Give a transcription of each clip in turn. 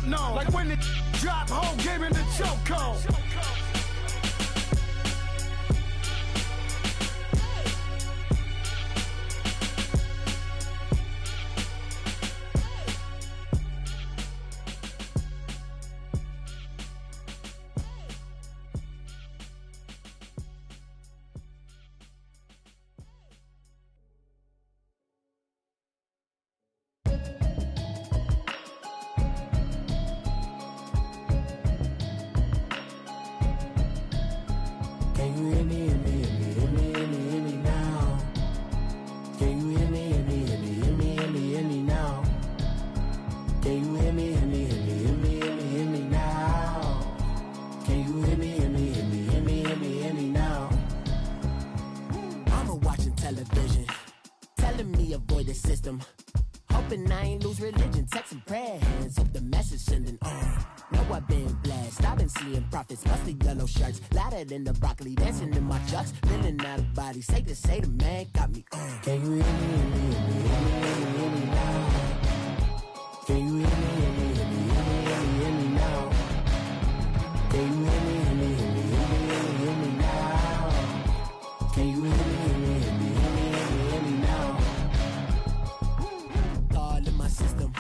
known. Like when the drop, whole game in the chokehold. Hoping I ain't lose religion, texting prayer hands up the message sending on. Know I've been blessed, I've been seeing prophets, mustard yellow shirts, louder than the broccoli, dancing in my chucks, feeling out of body, say the man got me on. Can you hear me, hear me, hear me, hear me now? Can you hear me, hear me, hear me, hear me, hear me now? Can you hear me, hear me, hear me, hear me, hear me now? Can you hear me, hear me, hear me, hear me, hear me now? All in my system,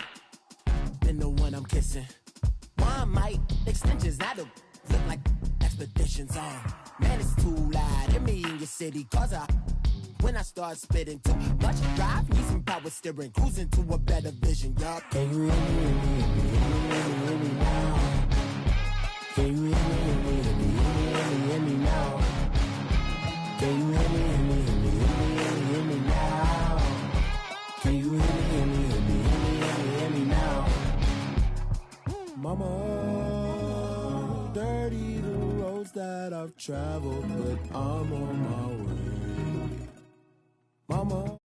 then the one I'm kissing. One might extensions that'll look like expeditions on. Man, it's too loud. Hit me in your city, cause when I start spitting too much drive, need some power steering, cruising to a better vision, y'all. Can you hear me, hear me, hear me, hear me now? Can you hear me, hear me, hear me, hear me now? Can you hear me, hear me, hear me, hear me now? Can you hear me, hear me, hear me, hear me now? Mama, dirty the roads that I've traveled, but I'm on my way. Mama.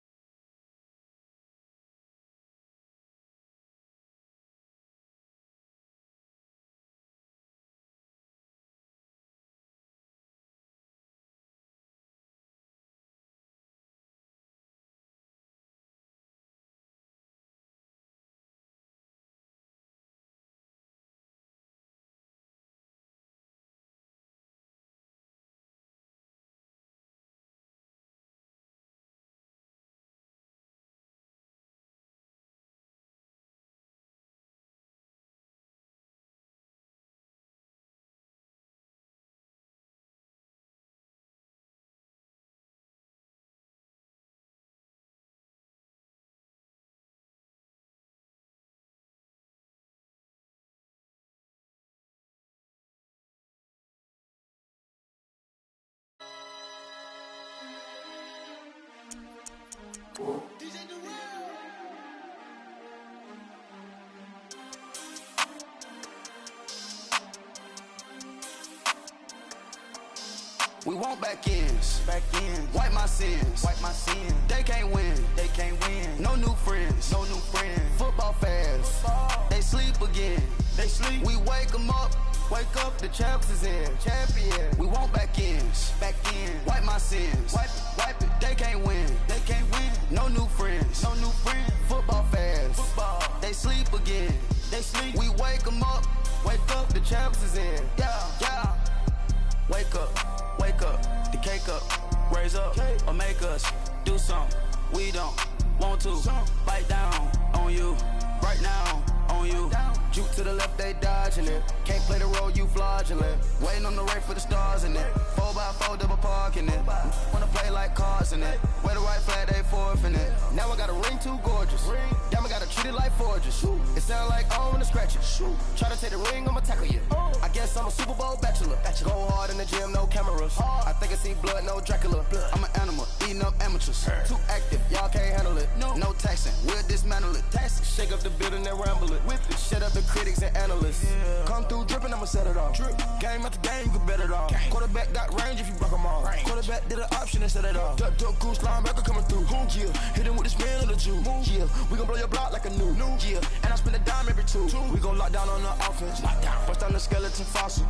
We want back ends, wipe my sins, They can't win, No new friends, Football fans, they sleep again, We wake them up, the champs is in, We want back ends, wipe my sins, wipe it, They can't win, No new friends, Football fans, they sleep again, We wake them up, the champs is in, yeah. Wake up, the cake up, raise up, or make us do something we don't want to. Bite down on you, right now on you. Juke to the left, they dodging it. Can't play the role, you fraudulent. Waiting on the right for the stars in it. 4x4 double parking it. Wanna play like cars in it. Wear the right flag, they forfeit it. Now I got a ring too gorgeous. Damn, I gotta treat it like forges. It sound like I don't wanna scratch it. Try to take the ring, I'ma tackle you. I guess I'm a Super Bowl bachelor. Go hard in the gym, no cameras. I think I see blood, no Dracula. I'm an animal, eating up amateurs. Too active, y'all can't handle it. No taxing, we'll dismantle it. Shake up the building and ramble it. Whip it, shut up the critics and analysts. Come through dripping, I'ma set it off. Game after game, you can bet it off. Quarterback got range if you broke them off. Quarterback did an option and set it off. Duck goose, linebacker coming through. Yeah, hit him with the spin of the Jew. Yeah, we gon' blow your block like a new. Yeah, and I spend a dime every two. We gon' lock down on the offense. Bust down the skeleton fossil.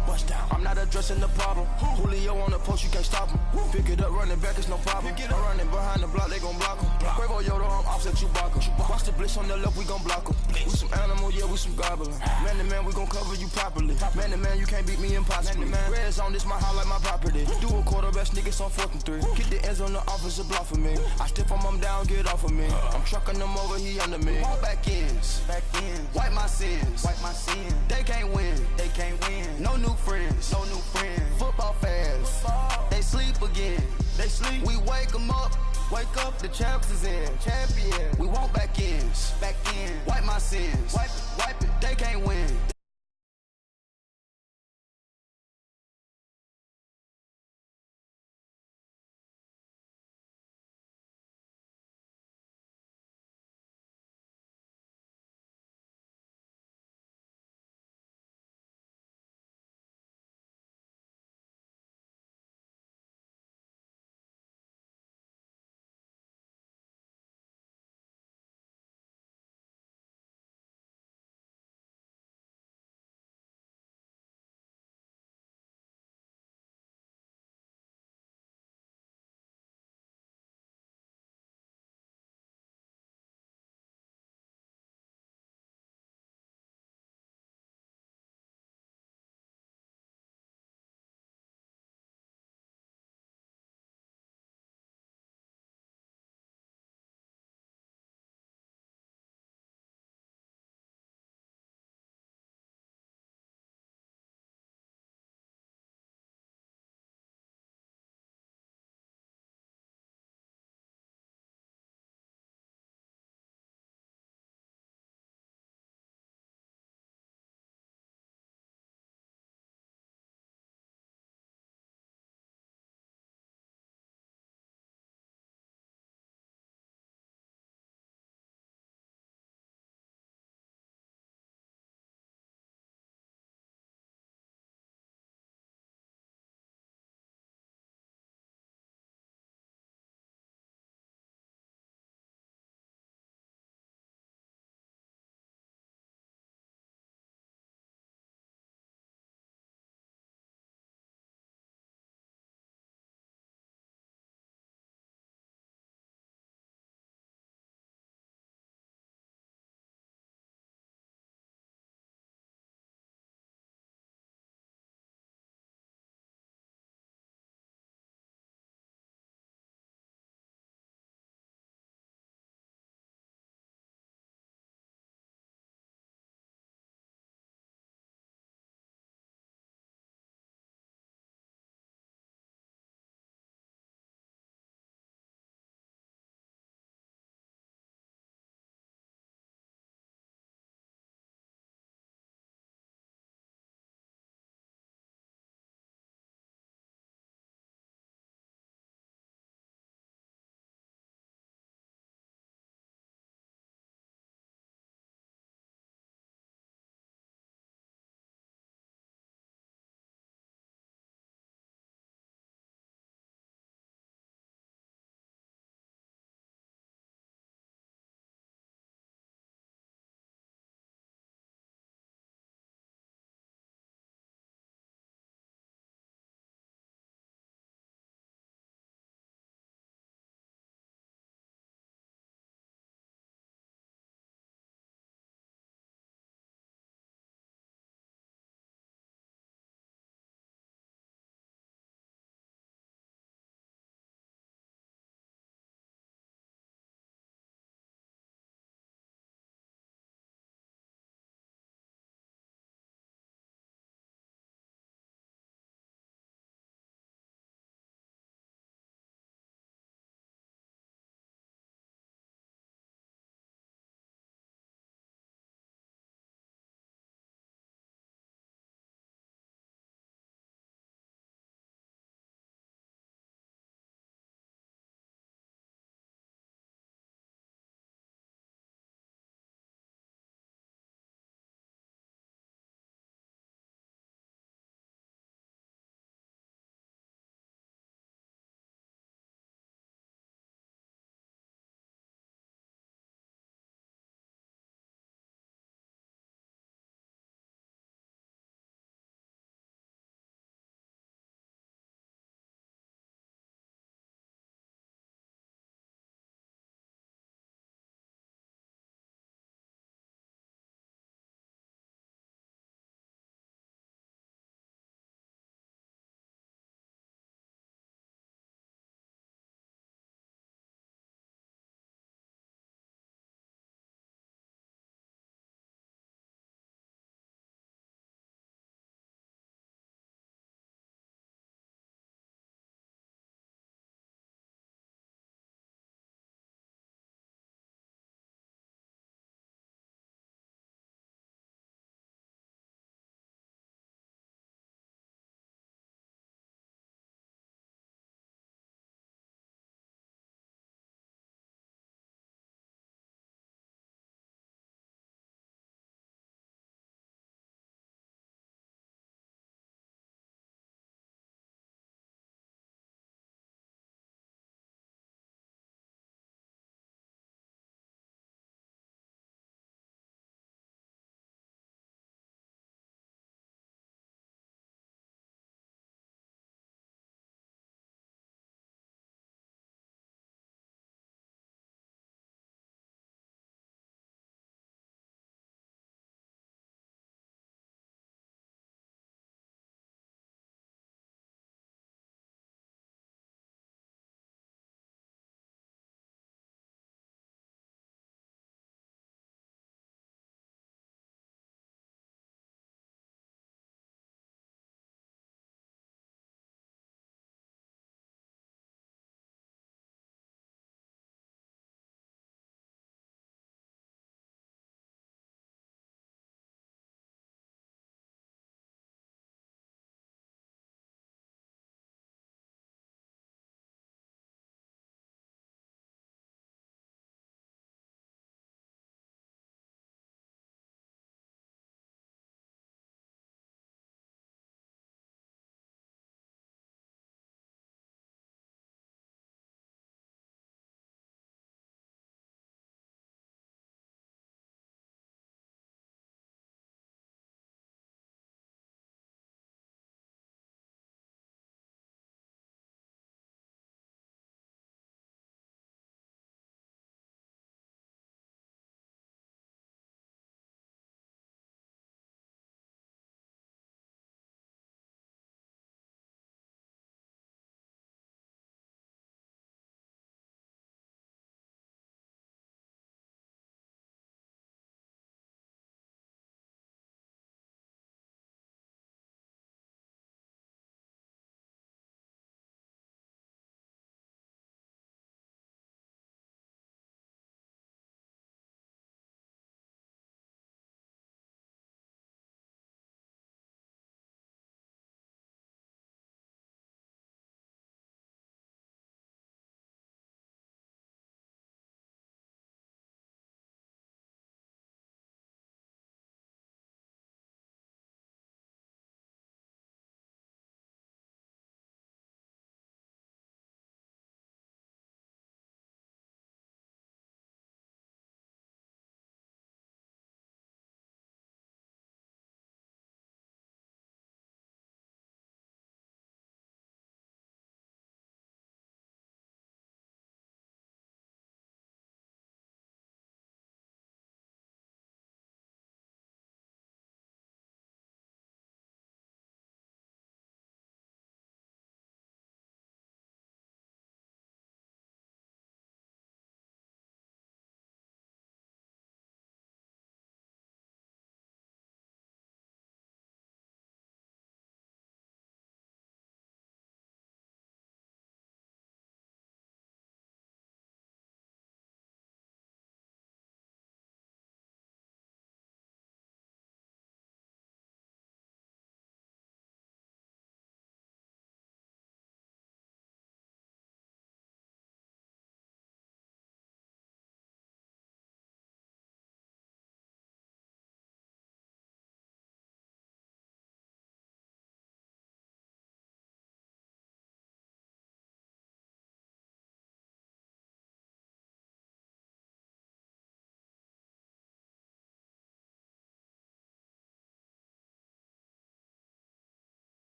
I'm not addressing the problem. Julio on the post, you can't stop him. Pick it up, running back, it's no problem. I'm running behind the block, they gon' block him. Quavo Yoda, I'm offset Chewbacca. Watch the blitz on the left, we gon' block him. We some animal, yeah, we some gobbling. Man to man, we gon' cover you properly. Man to man, you can't beat me impossibly. Red zone, this my house like my property. Do a quarterback sneakers on 4th and 3. Get the ends on the offensive block for me. I stiff on him down, get off of me. I'm trucking them over, he under me. Walk back ends, wipe my sins, They can't win, No new friends, Football fans, they sleep again. We wake them up, the champs is in. Champion, we want back ends, wipe my sins, wipe it. They can't win.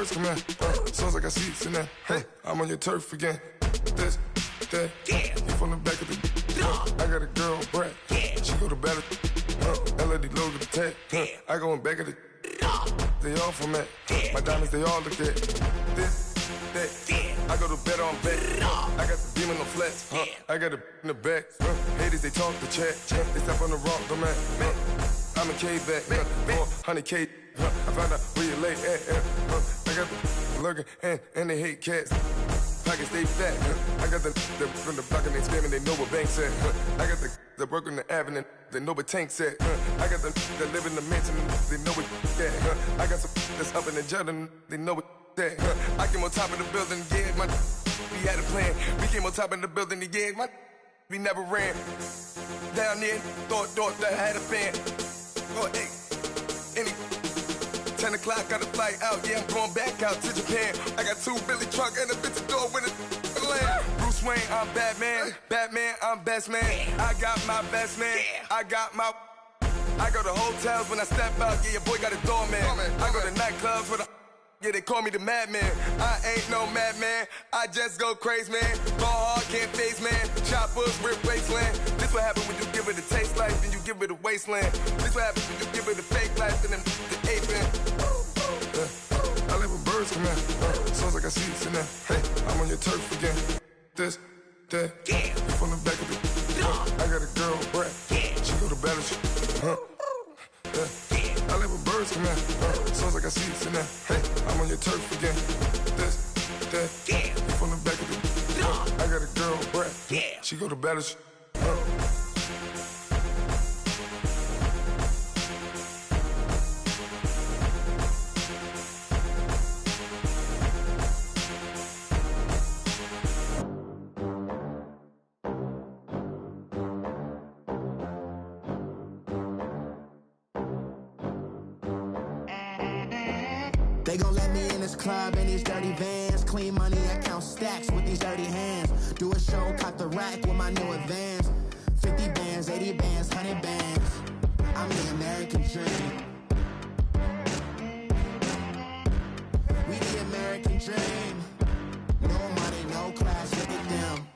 birds come in. Sounds like I seats in there. Hey, I'm on your turf again. This, that, you from the back of the. I got a girl, Brett. She go to battle. LED logo the tag. I go in back of the. They all from it. My diamonds, they all look at. This, that. I go to bed on bed. I got the beam in the flex. I got it in the back. Haters, they talk the chat. They step on the rock, the man. I'm a K-back. 400K. I found out where you lay at. I got the lurking and they hate cats. Pockets stay fat. I got the from the block and they screaming, they know what banks at. I got the work on the avenue, they know what tanks at. I got the live in the mansion, they know what that. I got some that's up in the Jordan, they know what that. I came on top of the building, yeah, we had a plan. We came on top of the building, yeah, we never ran. Down there, thought that I had a fan. Oh, hey, any 10 o'clock, got a flight out, yeah, I'm going back out to Japan. I got 2 Billy truck and a bitch door with a land. Bruce Wayne, I'm Batman. Batman, I'm best man. I got my best man. I got my. I go to hotels when I step out, yeah, your boy got a doorman. I go to nightclubs with a. Yeah, they call me the madman. I ain't no madman. I just go crazy, man. Ball hard, can't face, man. Choppers, rip wasteland. This what happen when you give it a taste life, then you give it a wasteland. This what happens when you give it a fake life, and then the ape in. I live with birds come in. Sounds like I seats in there. Hey, I'm on your turf again. This, that, you from the back of the. I got a girl, Brett. She go to battle. I live with birds come in. Sounds like I seats in there. Hey, I'm on your turf again. This, that, you from the back of the. I got a girl, Brett. She go to battle. They gon' let me in this club in these dirty vans. Clean money, I count stacks with these dirty hands. Do a show, cut the rack with my new advance. 50 bands, 80 bands, 100 bands. I'm the American dream. We the American dream. No money, no class, look at them.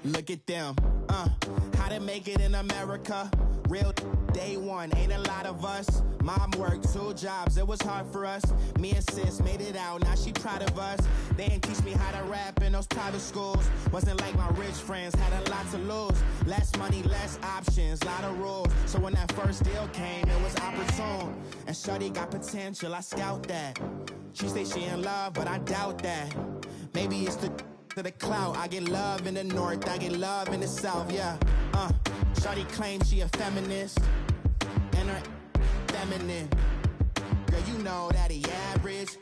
Look at them, how to make it in America. Real day one, ain't a lot of us. Mom worked 2 jobs, it was hard for us. Me and sis made it out, now she proud of us. They didn't teach me how to rap in those private schools. Wasn't like my rich friends, had a lot to lose. Less money, less options, lot of rules. So when that first deal came, it was opportune. And shorty got potential, I scout that. She say she in love, but I doubt that. Maybe it's to the clout. I get love in the north, I get love in the south, yeah. Shawty claims she a feminist, and her feminine. Girl, you know that he average.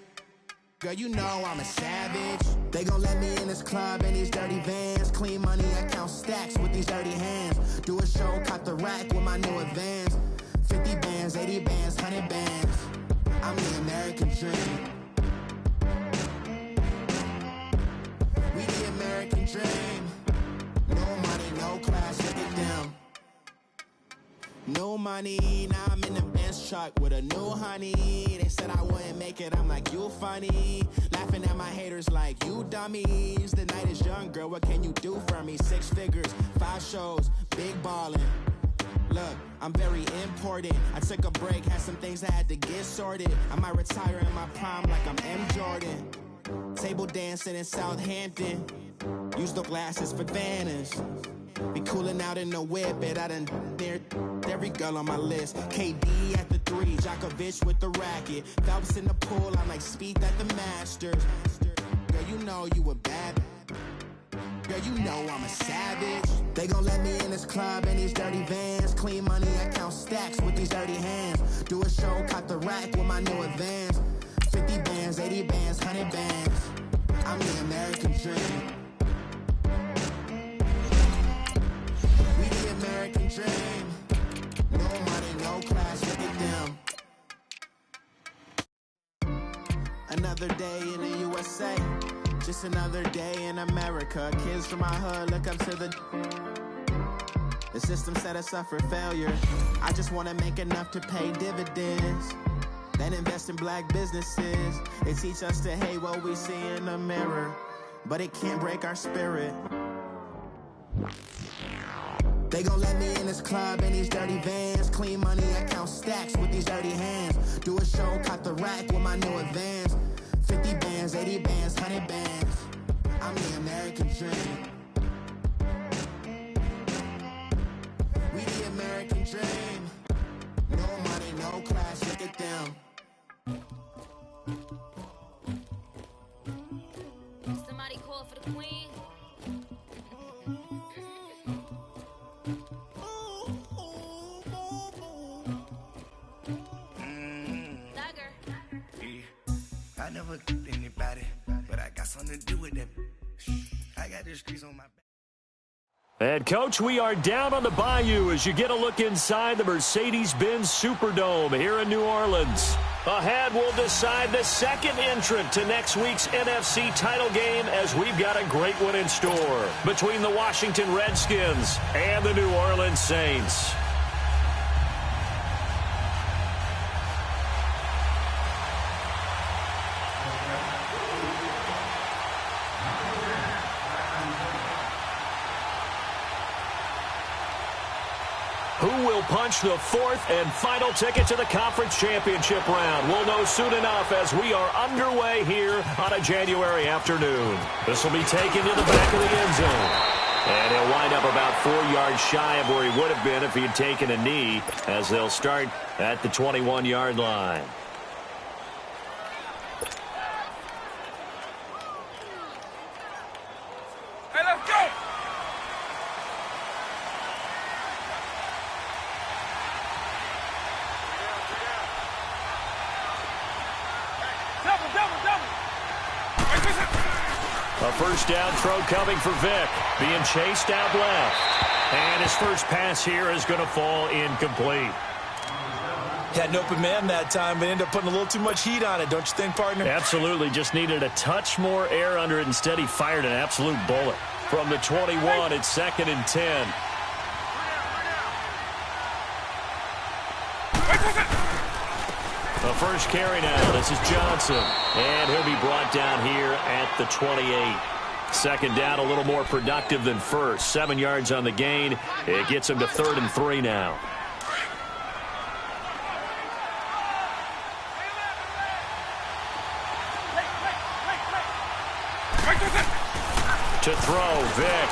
Girl, you know I'm a savage. They gon' let me in this club in these dirty vans. Clean money, I count stacks with these dirty hands. Do a show, cut the rack with my new advance. 50 bands, 80 bands, 100 bands. I'm the American dream. We the American dream. No money, no class, look at them. No money, now I'm in the Benz truck with a new honey. They said I wouldn't make it, I'm like, you funny. Laughing at my haters like, you dummies. The night is young, girl, what can you do for me? 6 figures, 5 shows, big ballin'. Look, I'm very important. I took a break, had some things I had to get sorted. I might retire in my prime like I'm M. Jordan. Table dancing in Southampton. Use the glasses for Vannas. Be cooling out in the whip, but I done near every girl on my list. KD at the 3, Djokovic with the racket. Phelps in the pool, I'm like Speed at the Masters. Girl, you know you a bad. Girl, you know I'm a savage. They gon' let me in this club in these dirty vans. Clean money, I count stacks with these dirty hands. Do a show, cut the rack with my new advance. 50 bands, 80 bands, 100 bands. I'm the American dream. We the American dream. No money, no class, look at them. Another day in the USA. Just another day in America. Kids from my hood look up to the system set us up for failure. I just wanna make enough to pay dividends. then invest in black businesses. They teach us to hate what we see in the mirror, but it can't break our spirit. They gon' let me in this club in these dirty vans. Clean money, I count stacks with these dirty hands. Do a show, caught the rack with my new advance. 50 bands, 80 bands, 100 bands. I'm the American dream. We the American dream. No money, no class, look at them. Somebody call for the queen. I never killed anybody, but I got something to do with that. I got the streets on my back. And, Coach, we are down on the bayou as you get a look inside the Mercedes-Benz Superdome here in New Orleans. Ahead, we'll decide the second entrant to next week's NFC title game as we've got a great one in store between the Washington Redskins and the New Orleans Saints. Who will punch the fourth and final ticket to the conference championship round? We'll know soon enough as we are underway here on a January afternoon. This will be taken to the back of the end zone. And he'll wind up about 4 yards shy of where he would have been if he had taken a knee, as they'll start at the 21-yard line. Hey, let's go! A first down throw coming for Vic. Being chased out left. And his first pass here is going to fall incomplete. Had an open man that time, but ended up putting a little too much heat on it, don't you think, partner? Absolutely. Just needed a touch more air under it. Instead, he fired an absolute bullet. From the 21, it's 2nd and 10. The first carry now. This is Johnson. And he'll be brought down here at the 28. Second down, a little more productive than first. 7 yards on the gain. It gets him to 3rd and 3 now. To throw, Vic.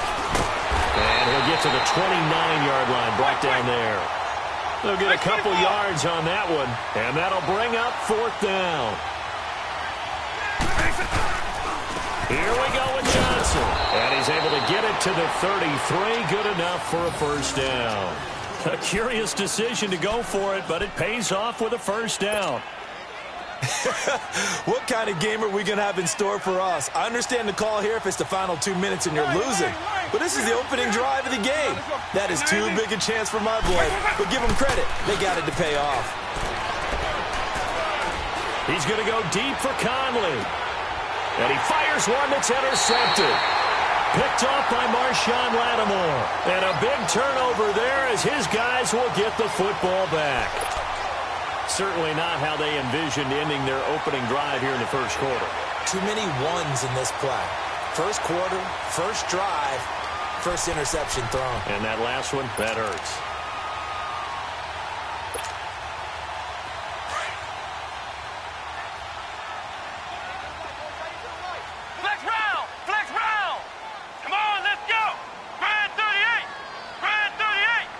And he'll get to the 29-yard line, brought down there. They'll get a couple yards on that one, and that'll bring up 4th down. Here we go with Johnson. And he's able to get it to the 33. Good enough for a first down. A curious decision to go for it, but it pays off with a first down. What kind of game are we going to have in store for us? I understand the call here if it's the final 2 minutes and you're losing. But this is the opening drive of the game. That is too big a chance for my boy. But give them credit. They got it to pay off. He's going to go deep for Conley. And he fires one that's intercepted. Picked off by Marshawn Lattimore. And a big turnover there as his guys will get the football back. Certainly not how they envisioned ending their opening drive here in the first quarter. Too many ones in this play. First quarter, first drive, first interception thrown. And that last one, that hurts. Flex round! Flex round! Come on, let's go! Grand 38! Grand 38!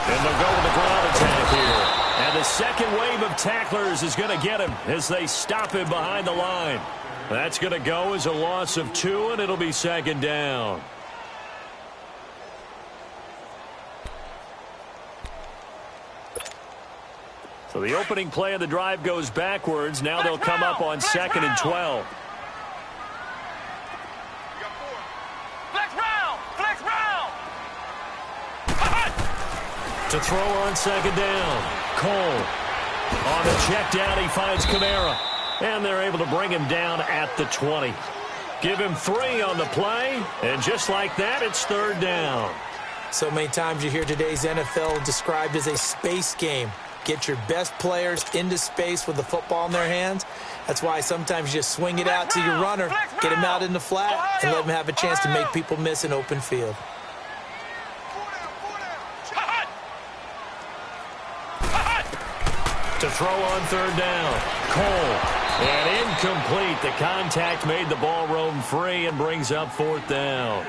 And they'll go with the ground attack here. And the second wave of tacklers is going to get him as they stop him behind the line. That's going to go as a loss of 2, and it'll be 2nd down. So the opening play of the drive goes backwards. Now they'll come up on 2nd and 12. To throw on 2nd down. Cole. On the check down, he finds Kamara. And they're able to bring him down at the 20. Give him 3 on the play. And just like that, it's 3rd down. So many times you hear today's NFL described as a space game. Get your best players into space with the football in their hands. That's why sometimes you just swing it out to your runner, get him out in the flat, and let him have a chance to make people miss an open field. To throw on third down, Cole. And incomplete. The contact made the ball roam free and brings up fourth down.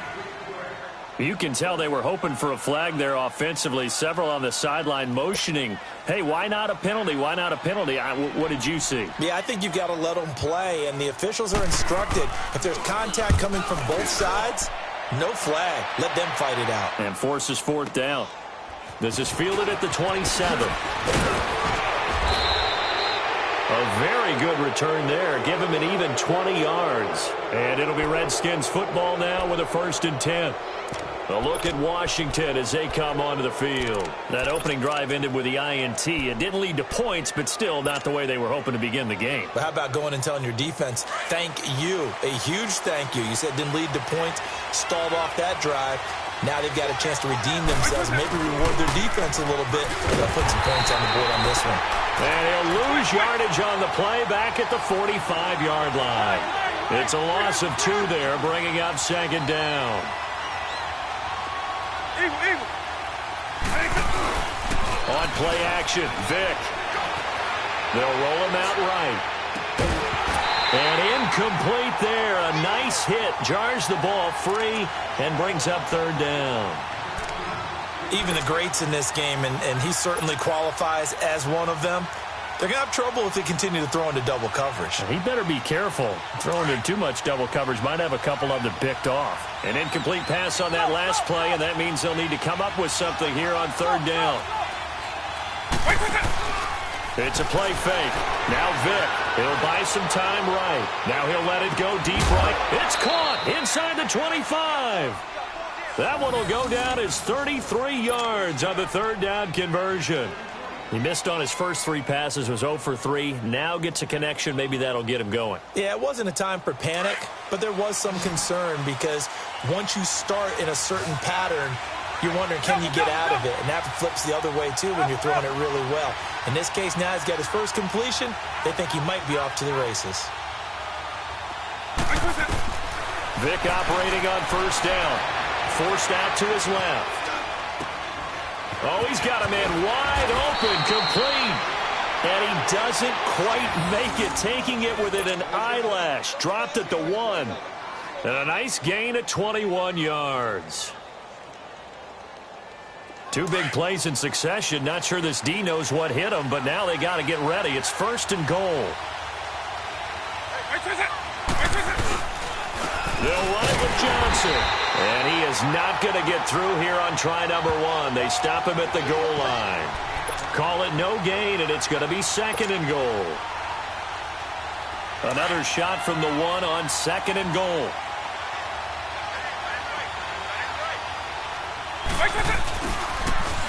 You can tell they were hoping for a flag there offensively. Several on the sideline motioning, hey, why not a penalty? Why not a penalty? What did you see? Yeah, I think you've got to let them play, and the officials are instructed. If there's contact coming from both sides, no flag. Let them fight it out. And forces fourth down. This is fielded at the 27. A very good return there. Give him an even 20 yards. And it'll be Redskins football now with a 1st and 10. A look at Washington as they come onto the field. That opening drive ended with the INT. It didn't lead to points, but still not the way they were hoping to begin the game. But how about going and telling your defense, thank you, a huge thank you. You said didn't lead to points, stalled off that drive. Now they've got a chance to redeem themselves, maybe reward their defense a little bit. They'll put some points on the board on this one. And he'll lose yardage on the play back at the 45-yard line. It's a loss of 2 there, bringing up 2nd down. On play action, Vick. They'll roll him out right. And incomplete there. A nice hit. Jars the ball free and brings up 3rd down. Even the greats in this game, and he certainly qualifies as one of them, they're going to have trouble if they continue to throw into double coverage. He better be careful. Throwing in too much double coverage might have a couple of them picked off. An incomplete pass on that last play, and that means they'll need to come up with something here on 3rd down. It's a play fake. Now Vick. He'll buy some time right. Now he'll let it go deep right. It's caught inside the 25. That one will go down as 33 yards on the 3rd down conversion. He missed on his first 3 passes, was 0 for 3. Now gets a connection. Maybe that'll get him going. Yeah, it wasn't a time for panic, but there was some concern because once you start in a certain pattern, you're wondering, can you get out of it? And that flips the other way, too, when you're throwing it really well. In this case, now he's got his first completion. They think he might be off to the races. Vick operating on 1st down. Forced out to his left. Oh, he's got a man wide open, complete. And he doesn't quite make it, taking it within an eyelash. Dropped at the 1. And a nice gain at 21 yards. 2 big plays in succession. Not sure this D knows what hit him, but now they got to get ready. It's 1st and goal. They'll run it with Johnson. And he is not going to get through here on try number 1. They stop him at the goal line. Call it no gain, and it's going to be 2nd and goal. Another shot from the 1 on 2nd and goal.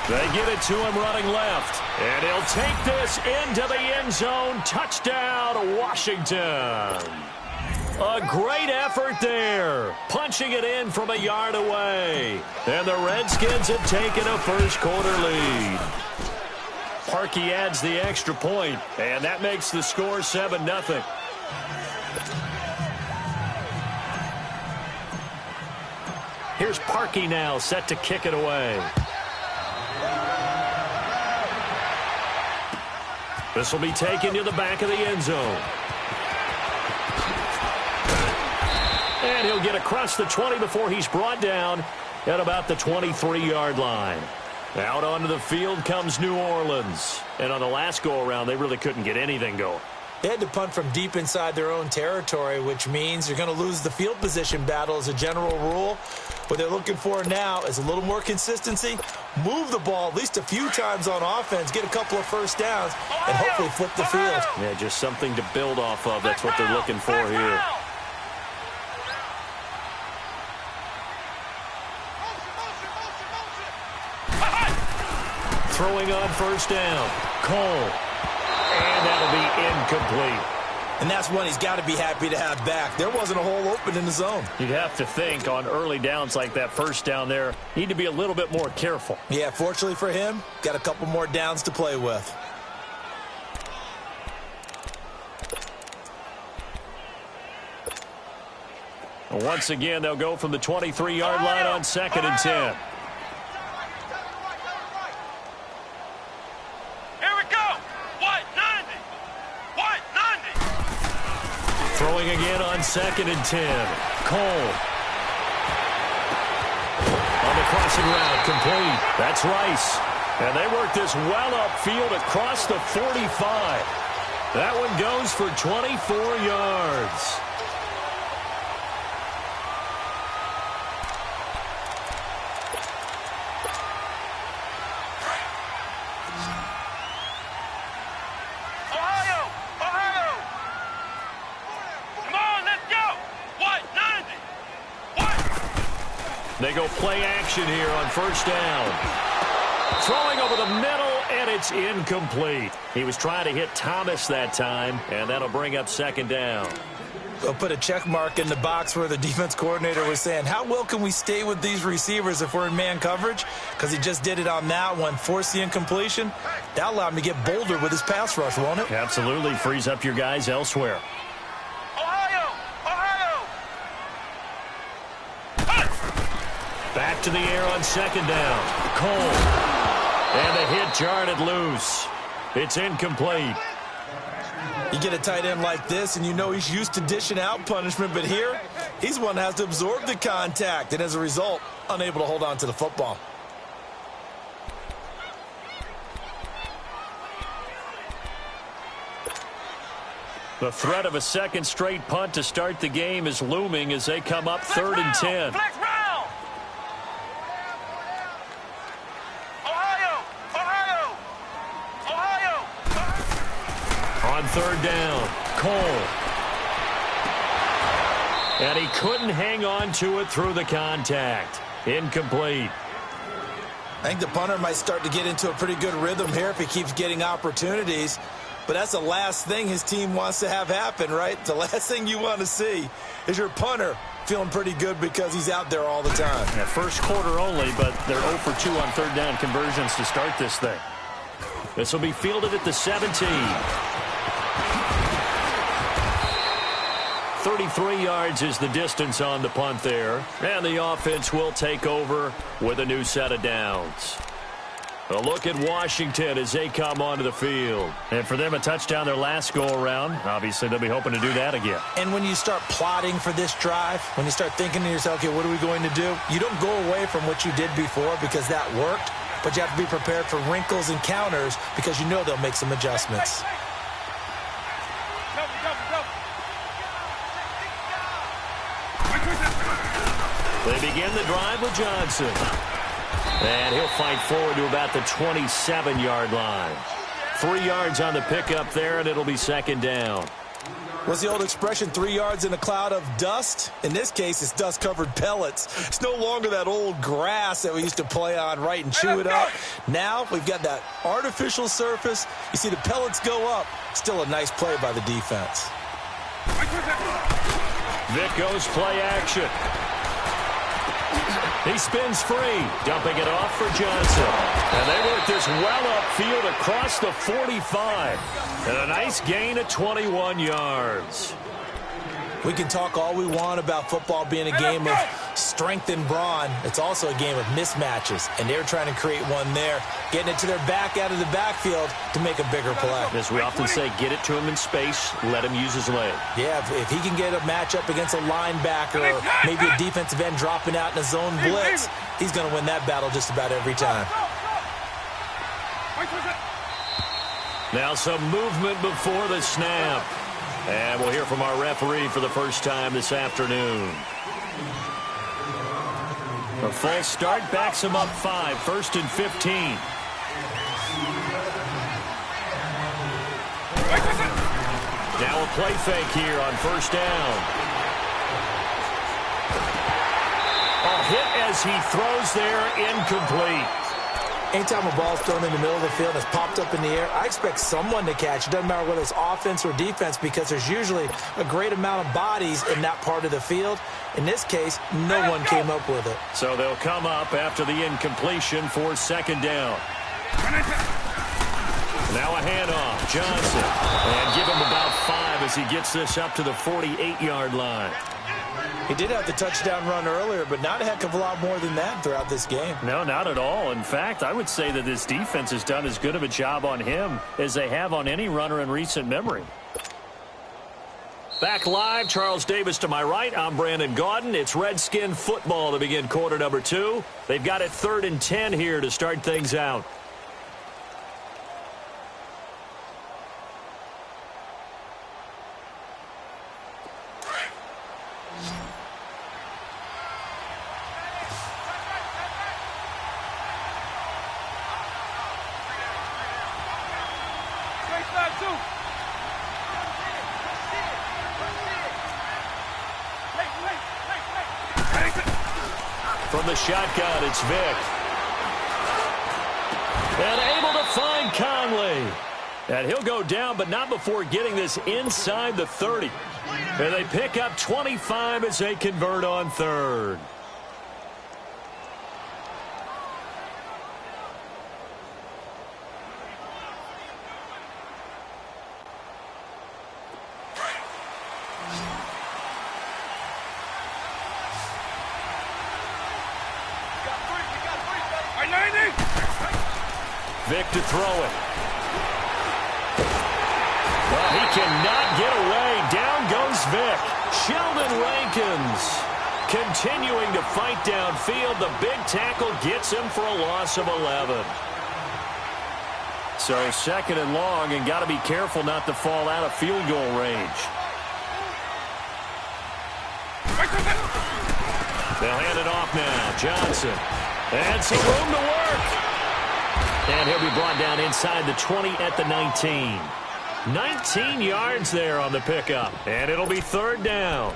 They get it to him running left. And he'll take this into the end zone. Touchdown, Washington. A great effort there. Punching it in from a yard away. And the Redskins have taken a first-quarter lead. Parkey adds the extra point, and that makes the score 7-0. Here's Parkey now, set to kick it away. This will be taken to the back of the end zone. And he'll get across the 20 before he's brought down at about the 23-yard line. Out onto the field comes New Orleans. And on the last go-around, they really couldn't get anything going. They had to punt from deep inside their own territory, which means you're going to lose the field position battle as a general rule. What they're looking for now is a little more consistency, move the ball at least a few times on offense, get a couple of first downs, and hopefully flip the field. Yeah, just something to build off of. That's what they're looking for here. Throwing on 1st down. Cole. And that'll be incomplete. And that's one he's got to be happy to have back. There wasn't a hole open in the zone. You'd have to think on early downs like that first down there, need to be a little bit more careful. Yeah, fortunately for him, got a couple more downs to play with. Once again, they'll go from the 23-yard line on 2nd and 10. Here we go. White 90. White 90. Throwing again on 2nd and 10. Cole. On the crossing route, complete. That's Rice. And they work this well upfield across the 45. That one goes for 24 yards. They go play action here on first down. Throwing over the middle, and it's incomplete. He was trying to hit Thomas that time, and that'll bring up 2nd down. They'll put a check mark in the box where the defense coordinator was saying, how well can we stay with these receivers if we're in man coverage? Because he just did it on that one, forced the incompletion. That allowed him to get bolder with his pass rush, won't it? Absolutely. Frees up your guys elsewhere. Back to the air on 2nd down. Cole. And the hit jarred it loose. It's incomplete. You get a tight end like this, and you know he's used to dishing out punishment, but here, he's one that has to absorb the contact, and as a result, unable to hold on to the football. The threat of a second straight punt to start the game is looming as they come up 3rd and 10. On 3rd down, Cole. And he couldn't hang on to it through the contact. Incomplete. I think the punter might start to get into a pretty good rhythm here if he keeps getting opportunities. But that's the last thing his team wants to have happen, right? The last thing you want to see is your punter feeling pretty good because he's out there all the time. Yeah, first quarter only, but they're 0 for 2 on 3rd down conversions to start this thing. This will be fielded at the 17. 33 yards is the distance on the punt there. And the offense will take over with a new set of downs. A look at Washington as they come onto the field. And for them, a touchdown their last go-around. Obviously, they'll be hoping to do that again. And when you start plotting for this drive, when you start thinking to yourself, okay, what are we going to do? You don't go away from what you did before because that worked, but you have to be prepared for wrinkles and counters because you know they'll make some adjustments. They begin the drive with Johnson. And he'll fight forward to about the 27-yard line. 3 yards on the pickup there, and it'll be 2nd down. What's the old expression, 3 yards in a cloud of dust? In this case, it's dust-covered pellets. It's no longer that old grass that we used to play on, right, and chew it up. Now we've got that artificial surface. You see the pellets go up. Still a nice play by the defense. Vic goes play action. He spins free, dumping it off for Johnson. And they work this well upfield across the 45. And a nice gain of 21 yards. We can talk all we want about football being a game of strength and brawn. It's also a game of mismatches, and they're trying to create one there, getting it to their back out of the backfield to make a bigger play. As we often say, get it to him in space, let him use his leg. Yeah, if he can get a matchup against a linebacker or maybe a defensive end dropping out in a zone blitz, he's going to win that battle just about every time. Now some movement before the snap. And we'll hear from our referee for the first time this afternoon. A false start backs him up 5, 1st and 15. Now a play fake here on 1st down. A hit as he throws there, incomplete. Anytime a ball's thrown in the middle of the field and it's popped up in the air, I expect someone to catch. It doesn't matter whether it's offense or defense because there's usually a great amount of bodies in that part of the field. In this case, no one came up with it. So they'll come up after the incompletion for second down. Now a handoff, Johnson. And give him about 5 as he gets this up to the 48-yard line. He did have the touchdown run earlier, but not a heck of a lot more than that throughout this game. No, not at all. In fact, I would say that this defense has done as good of a job on him as they have on any runner in recent memory. Back live, Charles Davis to my right. I'm Brandon Gaudin. It's Redskin football to begin quarter number 2. They've got it 3rd and 10 here to start things out. From the shotgun, it's Vick. And able to find Conley. And he'll go down, but not before getting this inside the 30. And they pick up 25 as they convert on 3rd. Vick to throw it. Well, he cannot get away. Down goes Vick. Sheldon Rankins continuing to fight downfield. The big tackle gets him for a loss of 11. So 2nd and long, and got to be careful not to fall out of field goal range. They'll hand it off now. Johnson. And some room to work. And he'll be brought down inside the 20 at the 19. 19 yards there on the pickup. And it'll be 3rd down.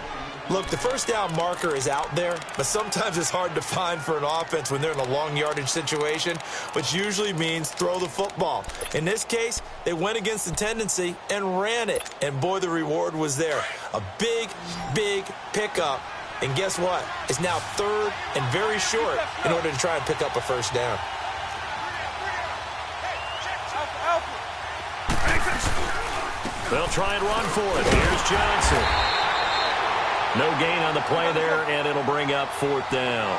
Look, the first down marker is out there, but sometimes it's hard to find for an offense when they're in a long yardage situation, which usually means throw the football. In this case, they went against the tendency and ran it. And boy, the reward was there. A big, big pickup. And guess what? It's now 3rd and very short in order to try and pick up a first down. They'll try and run for it. Here's Johnson. No gain on the play there, and it'll bring up 4th down.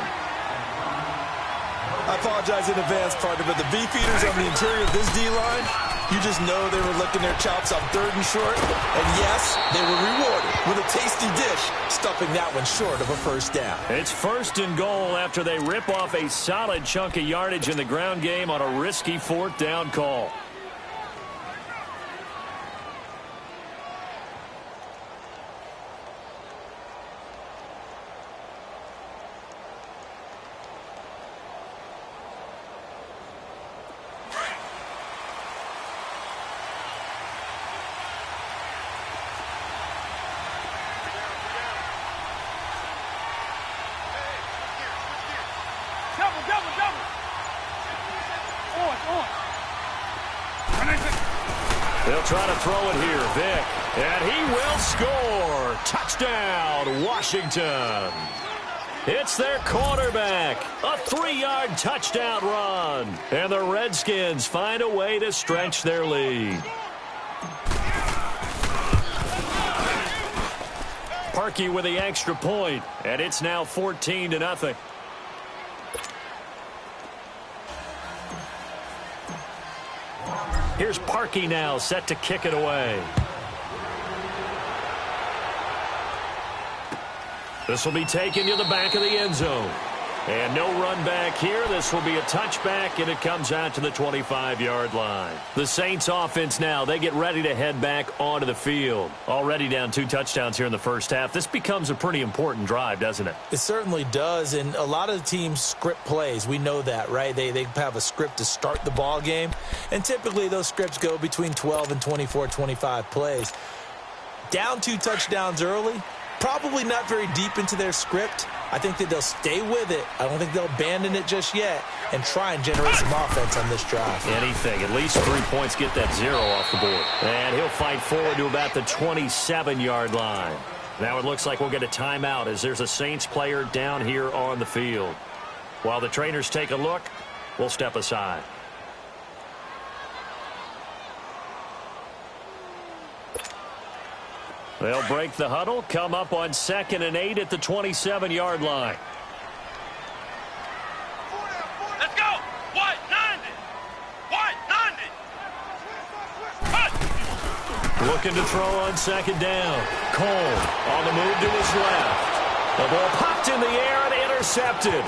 I apologize in advance, partner, but the beefeaters on the interior of this D-line, you just know they were licking their chops on 3rd and short. And yes, they were rewarded with a tasty dish, stuffing that one short of a first down. It's 1st and goal after they rip off a solid chunk of yardage in the ground game on a risky 4th down call. They'll try to throw it here. Vick. And he will score. Touchdown, Washington. It's their quarterback. A 3-yard touchdown run. And the Redskins find a way to stretch their lead. Parkey with the extra point. And it's now 14-0. Here's Parkey now, set to kick it away. This will be taken to the back of the end zone. And no run back here. This will be a touchback, and it comes out to the 25-yard line. The Saints offense now, they get ready to head back onto the field. Already down 2 touchdowns here in the first half. This becomes a pretty important drive, doesn't it? It certainly does, and a lot of the teams script plays. We know that, right? They have a script to start the ball game, and typically those scripts go between 12 and 24, 25 plays. Down 2 touchdowns early, probably not very deep into their script. I think that they'll stay with it. I don't think they'll abandon it just yet and try and generate some offense on this drive. Anything. At least 3 points, get that 0 off the board. And he'll fight forward to about the 27-yard line. Now it looks like we'll get a timeout as there's a Saints player down here on the field. While the trainers take a look, we'll step aside. They'll break the huddle, come up on 2nd and 8 at the 27-yard line. Let's go! White 90! White 90! Looking to throw on 2nd down. Cole on the move to his left. The ball popped in the air and intercepted.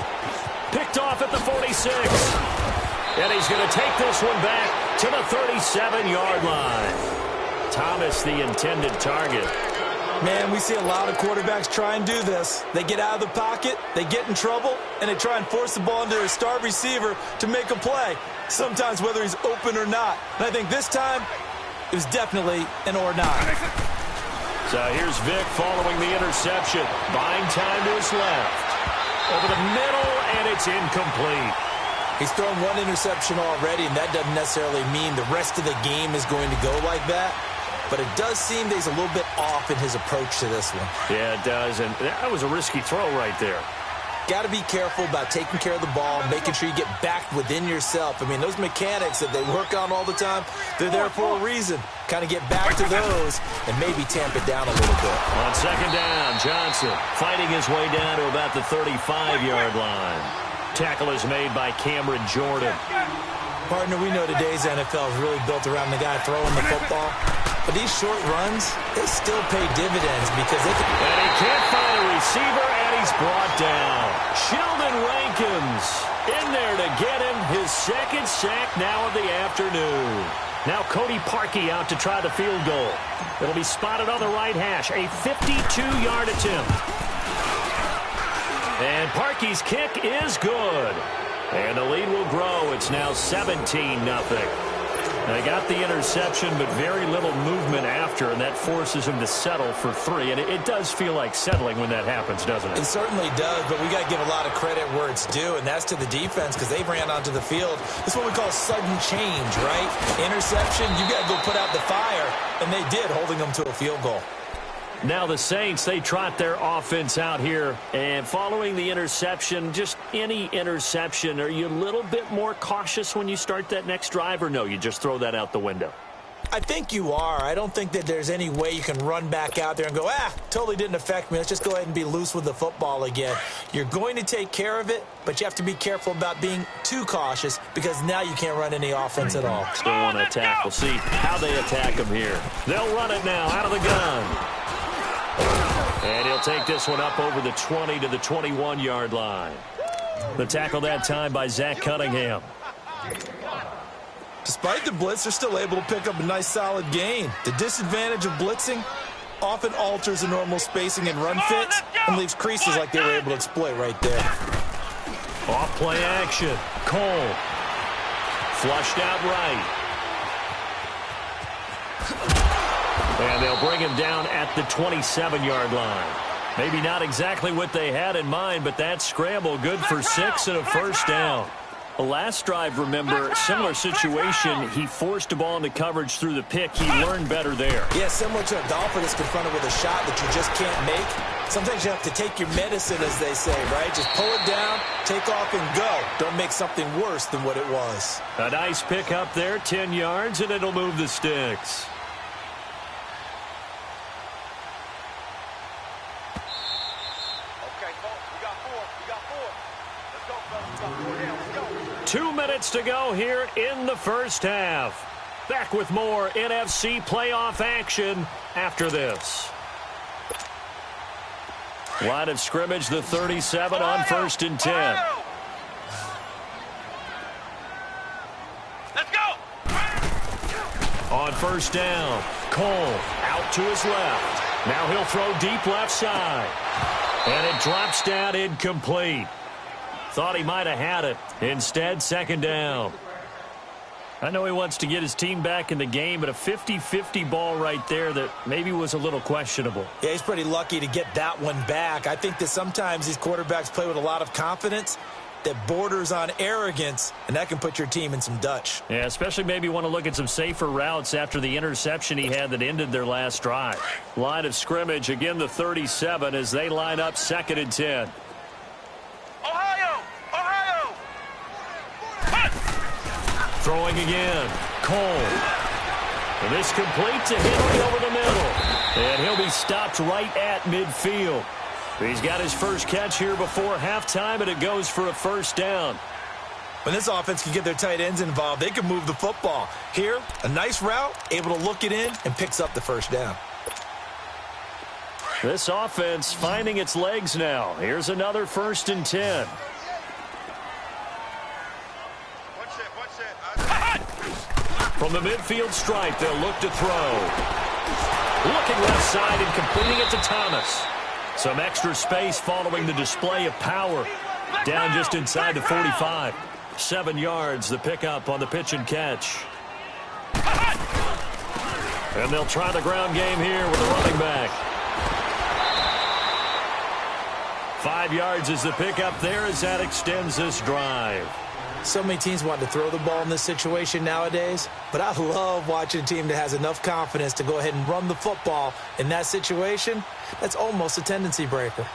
Picked off at the 46. And he's going to take this one back to the 37-yard line. Thomas, the intended target. Man, we see a lot of quarterbacks try and do this. They get out of the pocket, they get in trouble, and they try and force the ball into their star receiver to make a play, sometimes whether he's open or not. And I think this time, it was definitely an or not. So here's Vic following the interception. Buying time to his left. Over the middle, and it's incomplete. He's thrown one interception already, and that doesn't necessarily mean the rest of the game is going to go like that. But it does seem that he's a little bit off in his approach to this one. Yeah, it does, and that was a risky throw right there. Got to be careful about taking care of the ball, making sure you get back within yourself. I mean, those mechanics that they work on all the time, they're there for a reason. Kind of get back to those and maybe tamp it down a little bit. On 2nd down, Johnson fighting his way down to about the 35-yard line. Tackle is made by Cameron Jordan. Partner, we know today's NFL is really built around the guy throwing the football. But these short runs, they still pay dividends because they can... And he can't find a receiver, and he's brought down. Sheldon Rankins in there to get him his 2nd sack now of the afternoon. Now Cody Parkey out to try the field goal. It'll be spotted on the right hash. A 52-yard attempt. And Parkey's kick is good. And the lead will grow. It's now 17-0. They got the interception, but very little movement after, and that forces him to settle for 3. And it does feel like settling when that happens, doesn't it? It certainly does, but we got to give a lot of credit where it's due, and that's to the defense because they ran onto the field. This is what we call sudden change, right? Interception, you got to go put out the fire, and they did, holding them to a field goal. Now the Saints, they trot their offense out here, and following the interception, just any interception, are you a little bit more cautious when you start that next drive, or no, you just throw that out the window? I think you are. I don't think that there's any way you can run back out there and go, totally didn't affect me. Let's just go ahead and be loose with the football again. You're going to take care of it, but you have to be careful about being too cautious because now you can't run any offense at all. Still want to attack. We'll see how they attack them here. They'll run it now out of the gun. And he'll take this one up over the 20 to the 21-yard line. The tackle that time by Zach Cunningham. Despite the blitz, they're still able to pick up a nice solid gain. The disadvantage of blitzing often alters the normal spacing and run fits and leaves creases like they were able to exploit right there. Off play action. Cole. Flushed out right. And they'll bring him down at the 27-yard line. Maybe not exactly what they had in mind, but that scramble good for 6 and a first down. The last drive, remember, similar situation. He forced a ball into coverage through the pick. He learned better there. Yeah, similar to a golfer that's confronted with a shot that you just can't make. Sometimes you have to take your medicine, as they say, right? Just pull it down, take off, and go. Don't make something worse than what it was. A nice pick up there, 10 yards, and it'll move the sticks. Okay, folks, we got 4. Let's go, fellas. We got 4 down. Let's go. 2 minutes to go here in the first half. Back with more NFC playoff action after this. Line of scrimmage, the 37 on 1st and 10. Let's go. On 1st down, Cole out to his left. Now he'll throw deep left side. And it drops down incomplete. Thought he might have had it. Instead, 2nd down. I know he wants to get his team back in the game, but a 50-50 ball right there that maybe was a little questionable. Yeah, he's pretty lucky to get that one back. I think that sometimes these quarterbacks play with a lot of confidence that borders on arrogance, and that can put your team in some Dutch. Yeah, especially maybe want to look at some safer routes after the interception he had that ended their last drive. Line of scrimmage, again the 37 as they line up 2nd and 10. Ohio! Ohio! Throwing again. Cole. And this complete to Henry over the middle. And he'll be stopped right at midfield. He's got his first catch here before halftime, and it goes for a first down. When this offense can get their tight ends involved, they can move the football. Here, a nice route, able to look it in, and picks up the first down. This offense finding its legs now. Here's another 1st and 10. From the midfield stripe, they'll look to throw. Looking left side and completing it to Thomas. Some extra space following the display of power. Down just inside the 45. 7 yards, the pickup on the pitch and catch. And they'll try the ground game here with a running back. 5 yards is the pickup there as that extends this drive. So many teams want to throw the ball in this situation nowadays, but I love watching a team that has enough confidence to go ahead and run the football in that situation. That's almost a tendency breaker.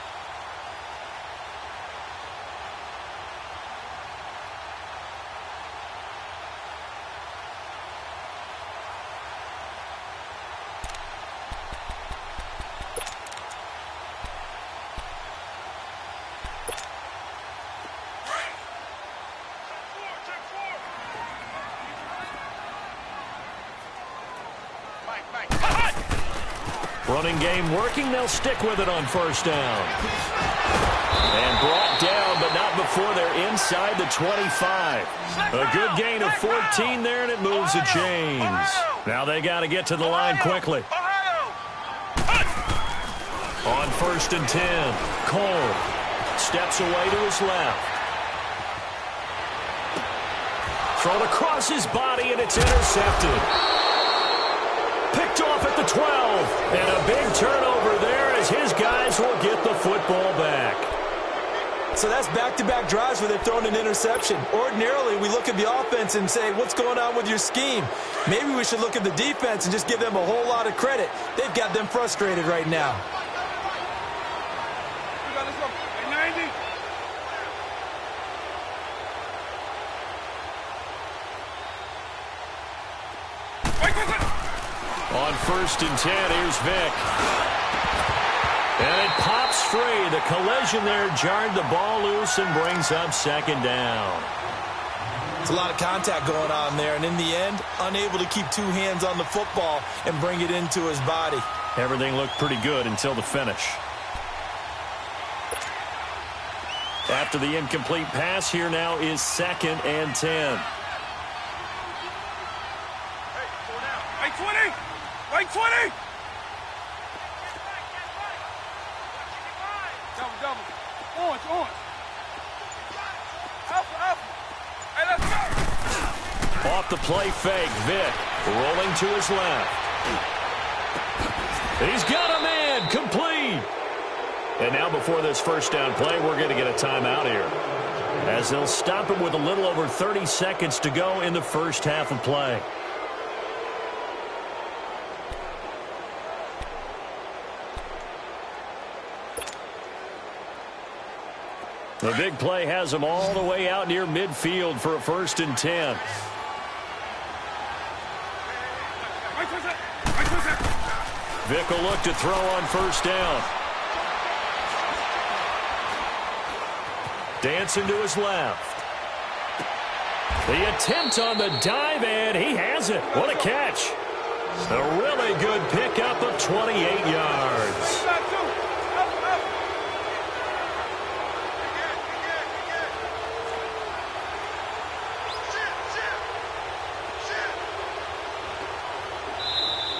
Running game working. They'll stick with it on first down. And brought down, but not before they're inside the 25. A good gain of 14 there, and it moves the chains. Now they got to get to the line quickly. On 1st and 10, Cole steps away to his left. Thrown across his body, and it's intercepted. Picked off at the 12. And a big turnover there as his guys will get the football back. So that's back-to-back drives where they've thrown an interception. Ordinarily, we look at the offense and say, what's going on with your scheme? Maybe we should look at the defense and just give them a whole lot of credit. They've got them frustrated right now. On 1st and 10, here's Vic. And it pops free. The collision there jarred the ball loose and brings up 2nd down. It's a lot of contact going on there, and in the end, unable to keep 2 hands on the football and bring it into his body. Everything looked pretty good until the finish. After the incomplete pass, here now is 2nd and 10. Right 20! Right 20! Double. Orange. Alpha. Hey, let's go! Off the play fake, Vic rolling to his left. He's got a man, complete. And now before this first down play, we're going to get a timeout here, as they'll stop him with a little over 30 seconds to go in the first half of play. The big play has him all the way out near midfield for a 1st and 10. Vic will look to throw on first down. Dancing to his left. The attempt on the dive, and he has it. What a catch. A really good pickup of 28 yards.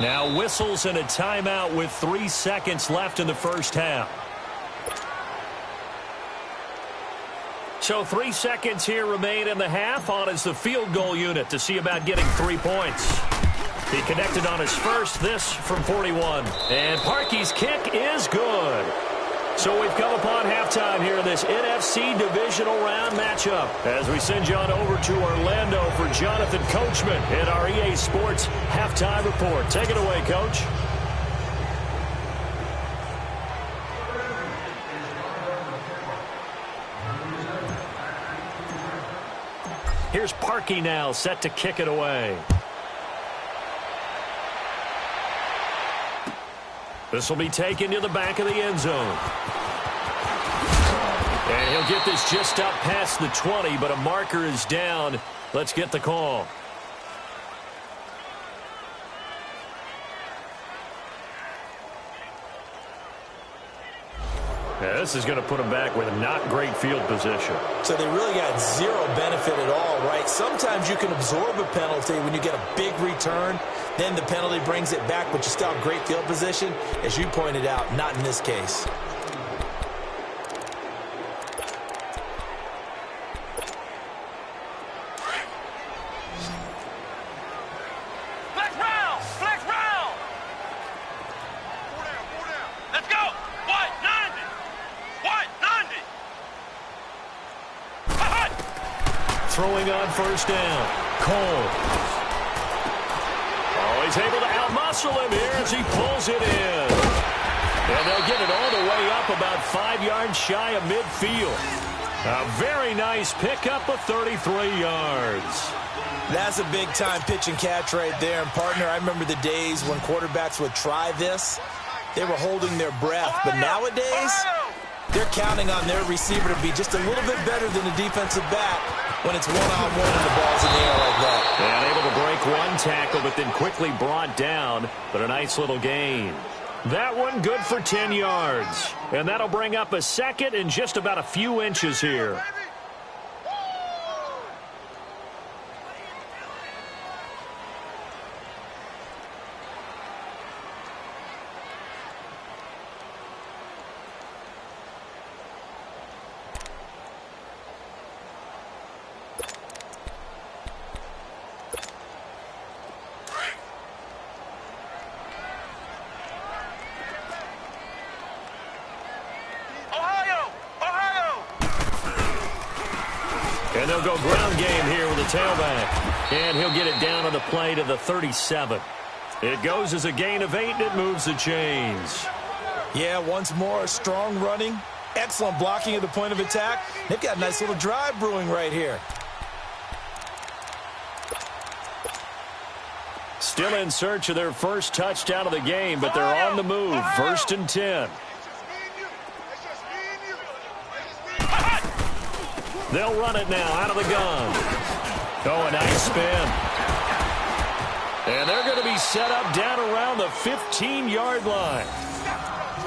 Now whistles and a timeout with 3 seconds left in the first half. So 3 seconds here remain in the half. On is the field goal unit to see about getting 3 points. He connected on his first, this from 41. And Parkey's kick is good. So we've come upon halftime here in this NFC divisional round matchup as we send you on over to Orlando for Jonathan Coachman in our EA Sports halftime report. Take it away, Coach. Here's Parkey now, set to kick it away. This will be taken to the back of the end zone. And he'll get this just up past the 20, but a marker is down. Let's get the call. Yeah, this is going to put him back with not great field position. So they really got zero benefit at all, right? Sometimes you can absorb a penalty when you get a big return. Then the penalty brings it back, but you still have great field position. As you pointed out, not in this case. Flex round! Flex round! Four down. Let's go! White, 90! White, 90! Throwing on first down. Cole. Oh, he's able to outmuscle him here as he pulls it in. And they'll get it all the way up about 5 yards shy of midfield. A very nice pickup of 33 yards. That's a big-time pitch and catch right there. And, partner, I remember the days when quarterbacks would try this. They were holding their breath. But nowadays, they're counting on their receiver to be just a little bit better than the defensive back when it's one-on-one and the ball's in the air like that. And able to break one tackle, but then quickly brought down. But a nice little gain. That one good for 10 yards. And that'll bring up a second and just about a few inches here. And they'll go ground game here with a tailback. And he'll get it down on the play to the 37. It goes as a gain of 8, and it moves the chains. Yeah, once more, strong running, excellent blocking at the point of attack. They've got a nice little drive brewing right here. Still in search of their first touchdown of the game, but they're on the move. 1st and 10. They'll run it now out of the gun. Oh, a nice spin. And they're going to be set up down around the 15-yard line.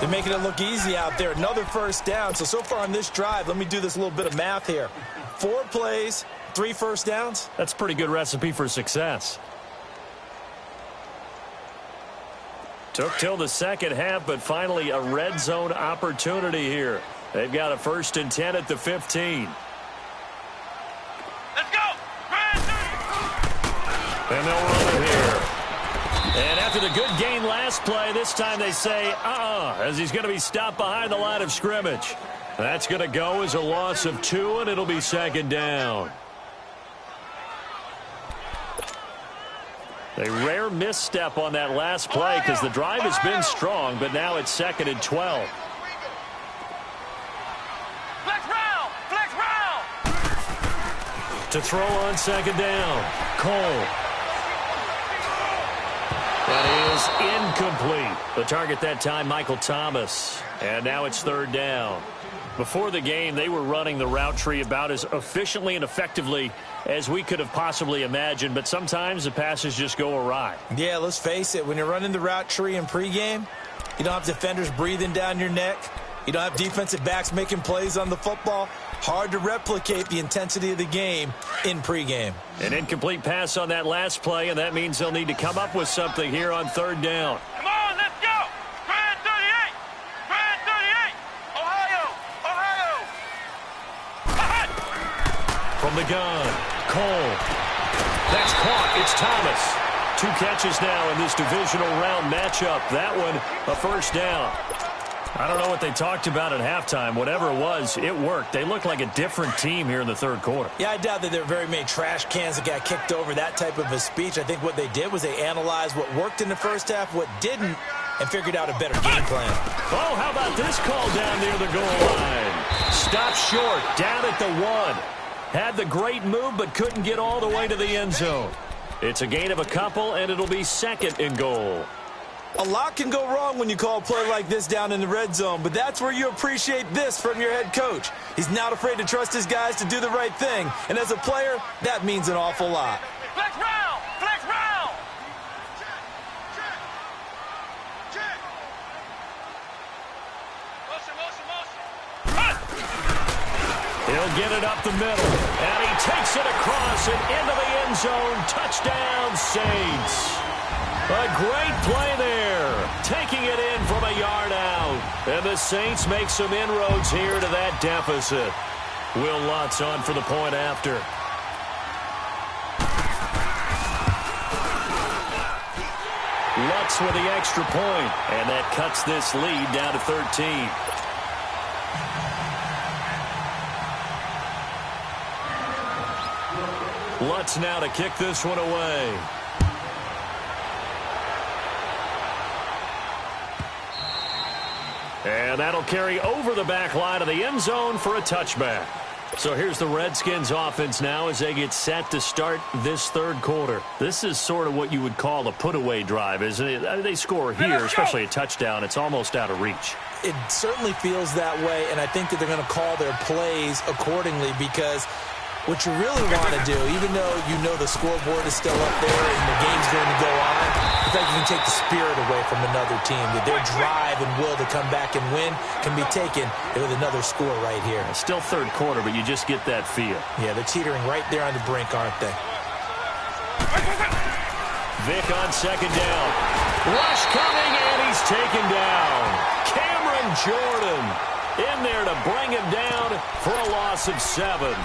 They're making it look easy out there. Another first down. So far on this drive, let me do this little bit of math here. 4 plays, 3 first downs. That's a pretty good recipe for success. Took till the second half, but finally a red zone opportunity here. They've got a 1st and 10 at the 15. And they'll run it here. And after the good gain last play, this time they say, as he's going to be stopped behind the line of scrimmage. That's going to go as a loss of 2, and it'll be 2nd down. A rare misstep on that last play because the drive has been strong, but now it's 2nd and 12. Flex round! To throw on 2nd down, Cole. That is incomplete. The target that time, Michael Thomas. And now it's 3rd down. Before the game, they were running the route tree about as efficiently and effectively as we could have possibly imagined, but sometimes the passes just go awry. Yeah, let's face it. When you're running the route tree in pregame, you don't have defenders breathing down your neck. You don't have defensive backs making plays on the football. Hard to replicate the intensity of the game in pregame. An incomplete pass on that last play, and that means they'll need to come up with something here on 3rd down. Come on, let's go! Grand 38! Grand 38! Ohio! from the gun. Cole. That's caught. It's Thomas. 2 catches now in this divisional round matchup. That one, a first down. I don't know what they talked about at halftime. Whatever it was, it worked. They looked like a different team here in the third quarter. Yeah, I doubt that there were very many trash cans that got kicked over, that type of a speech. I think what they did was they analyzed what worked in the first half, what didn't, and figured out a better game plan. Oh, how about this call down near the goal line? Stop short, down at the 1. Had the great move, but couldn't get all the way to the end zone. It's a gain of a couple, and it'll be second and goal. A lot can go wrong when you call a play like this down in the red zone, but that's where you appreciate this from your head coach. He's not afraid to trust his guys to do the right thing, and as a player, that means an awful lot. Flex round! Flex round! He'll get it up the middle, and he takes it across and into the end zone. Touchdown, Saints. A great play there, taking it in from a yard out. And the Saints make some inroads here to that deficit. Will Lutz on for the point after. Lutz with the extra point, and that cuts this lead down to 13. Lutz now to kick this one away. And that'll carry over the back line of the end zone for a touchback. So here's the Redskins offense now as they get set to start this third quarter. This is sort of what you would call a put-away drive, isn't it? I mean, they score here, especially a touchdown. It's almost out of reach. It certainly feels that way, and I think that they're going to call their plays accordingly because what you really want to do, even though you know the scoreboard is still up there and the game's going to go on, I think you can take the spirit away from another team. That their drive and will to come back and win can be taken with another score right here. It's still third quarter, but you just get that feel. Yeah, they're teetering right there on the brink, aren't they? Vic on second down. Rush coming, and he's taken down. Cameron Jordan in there to bring him down for a loss of 7.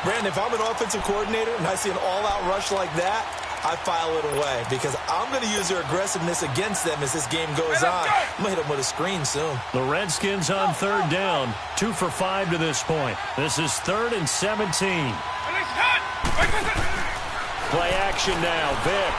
Brandon, if I'm an offensive coordinator and I see an all-out rush like that, I file it away because I'm going to use their aggressiveness against them as this game goes on. I'm going to hit them with a screen soon. The Redskins on third down, 2 for 5 to this point. This is 3rd and 17. Play action now, Vic.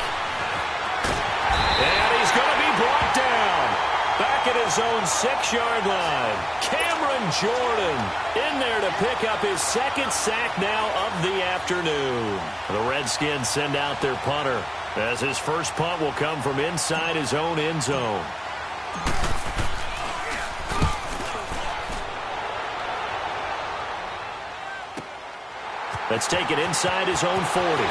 And he's going to be brought down. Back at his own 6-yard line. Cameron Jordan in there to pick up his second sack now of the afternoon. The Redskins send out their punter as his first punt will come from inside his own end zone. Let's take it inside his own 40.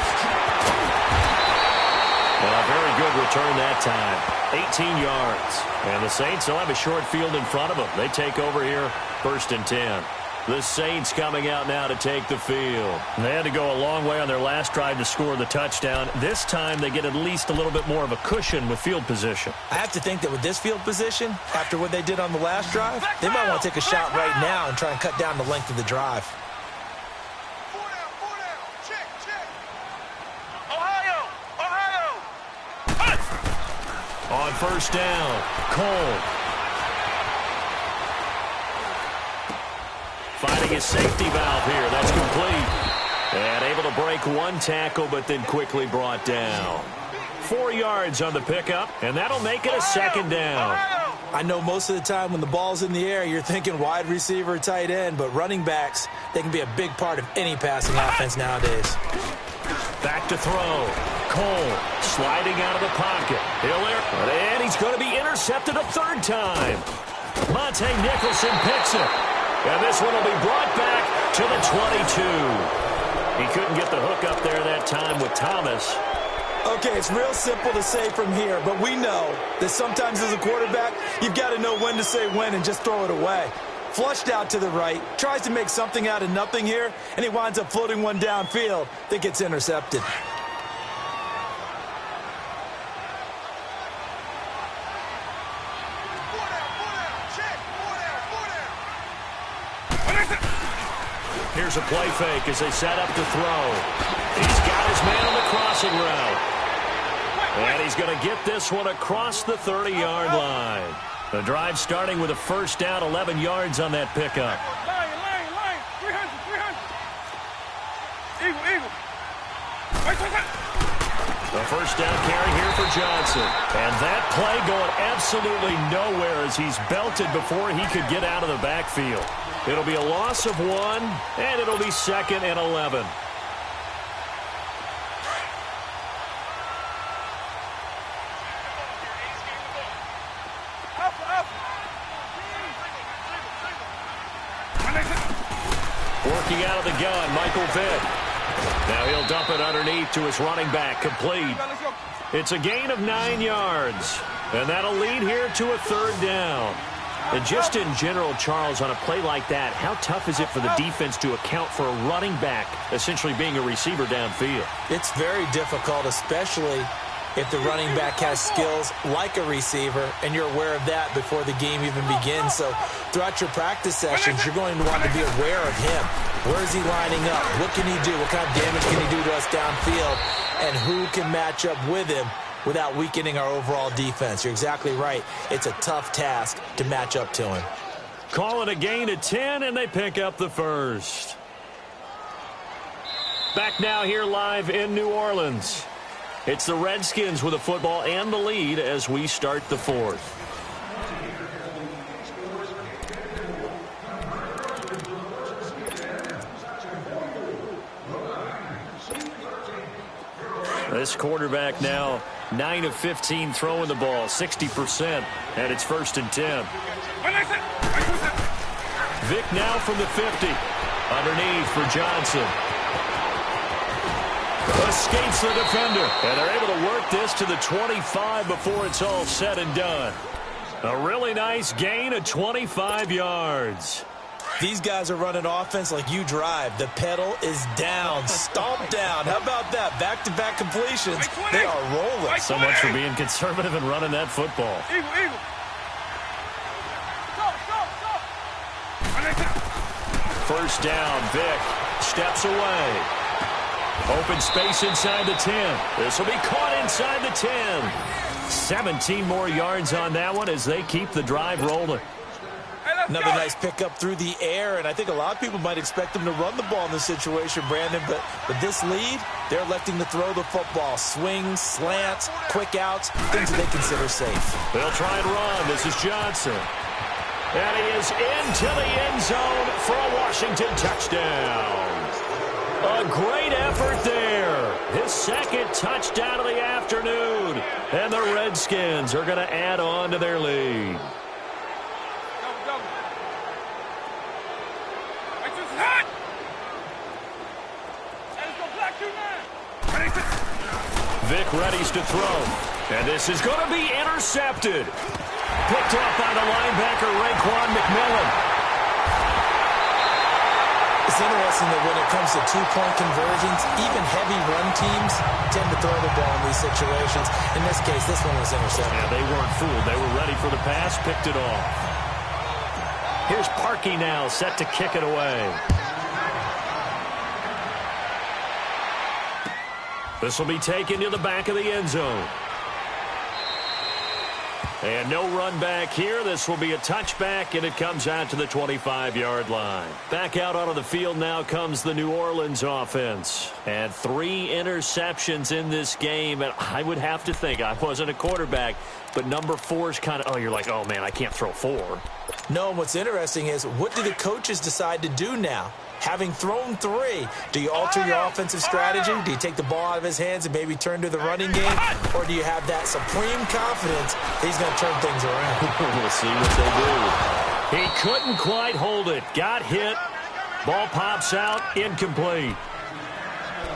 A very good return that time. 18 yards. And the Saints will have a short field in front of them. They take over here, 1st and 10. The Saints coming out now to take the field. They had to go a long way on their last drive to score the touchdown. This time they get at least a little bit more of a cushion with field position. I have to think that with this field position, after what they did on the last drive, they might want to take a shot right now and try and cut down the length of the drive. On first down, Cole. Finding his safety valve here. That's complete. And able to break one tackle, but then quickly brought down. 4 yards on the pickup, and that'll make it a second down. I know most of the time when the ball's in the air, you're thinking wide receiver, tight end, but running backs, they can be a big part of any passing offense nowadays. Back to throw. Cole sliding out of the pocket. And he's going to be intercepted a 3rd time. Monte Nicholson picks it. And this one will be brought back to the 22. He couldn't get the hook up there that time with Thomas. Okay, it's real simple to say from here, but we know that sometimes as a quarterback, you've got to know when to say when and just throw it away. Flushed out to the right, tries to make something out of nothing here, and he winds up floating one downfield that gets intercepted. Here's a play fake as they set up to throw. He's got his man on the crossing route. And he's going to get this one across the 30-yard line. The drive starting with a first down, 11 yards on that pickup. Line. 300. Eagle. The first down carry here for Johnson. And that play going absolutely nowhere as he's belted before he could get out of the backfield. It'll be a loss of 1, and it'll be 2nd and 11. Working out of the gun, Michael Vick. Now he'll dump it underneath to his running back, complete. It's a gain of 9 yards, and that'll lead here to a 3rd down. And just in general, Charles, on a play like that, how tough is it for the defense to account for a running back essentially being a receiver downfield? It's very difficult, especially if the running back has skills like a receiver, and you're aware of that before the game even begins. So throughout your practice sessions, you're going to want to be aware of him. Where is he lining up? What can he do? What kind of damage can he do to us downfield? And who can match up with him without weakening our overall defense? You're exactly right. It's a tough task to match up to him. Call it a gain of 10, and they pick up the first. Back now here live in New Orleans. It's the Redskins with the football and the lead as we start the 4th. This quarterback now 9 of 15 throwing the ball, 60%, and it's 1st and 10. Vick now from the 50. Underneath for Johnson. Escapes the defender, and they're able to work this to the 25 before it's all said and done. A really nice gain of 25 yards. These guys are running offense like you drive. The pedal is down, stomped down. How about that? Back-to-back completions. They are rolling. So much for being conservative and running that football. Eagle. First down, Vick steps away. Open space inside the 10. This will be caught inside the 10. 17 more yards on that one as they keep the drive rolling. Another nice pickup through the air, and I think a lot of people might expect them to run the ball in this situation, Brandon, but with this lead, they're electing to throw the football. Swings, slants, quick outs, things that they consider safe. They'll try and run. This is Johnson. And he is into the end zone for a Washington touchdown. A great effort there. His 2nd touchdown of the afternoon. And the Redskins are going to add on to their lead. Vick readies to throw. And this is going to be intercepted. Picked off by the linebacker, Raekwon McMillan. It's interesting that when it comes to two-point conversions, even heavy run teams tend to throw the ball in these situations. In this case, this one was intercepted. Yeah, they weren't fooled. They were ready for the pass, picked it off. Here's Parkey now, set to kick it away. This will be taken to the back of the end zone. And no run back here. This will be a touchback, and it comes out to the 25-yard line. Back out onto the field now comes the New Orleans offense. And 3 interceptions in this game. And I would have to think, I wasn't a quarterback, but number 4 is kind of, you're like, oh, man, I can't throw 4. No, what's interesting is, what do the coaches decide to do now? Having thrown 3, do you alter your offensive strategy? Do you take the ball out of his hands and maybe turn to the running game? Or do you have that supreme confidence that he's going to turn things around? We'll see what they do. He couldn't quite hold it. Got hit. Ball pops out. Incomplete.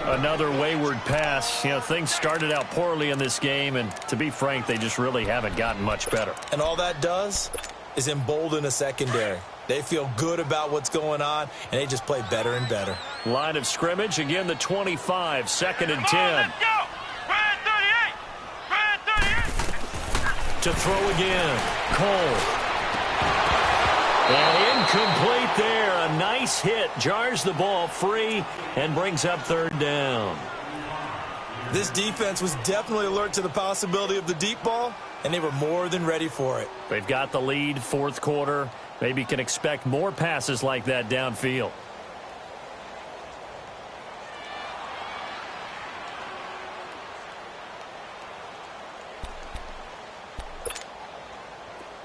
Another wayward pass. You know, things started out poorly in this game, and to be frank, they just really haven't gotten much better. And all that does is embolden a secondary. They feel good about what's going on, and they just play better and better. Line of scrimmage, again the 25, 2nd and 10. To throw again, Cole. And incomplete there. a nice hit, jars the ball free, and brings up third down. This defense was definitely alert to the possibility of the deep ball, and they were more than ready for it. They've got the lead, fourth quarter. Maybe can expect more passes like that downfield.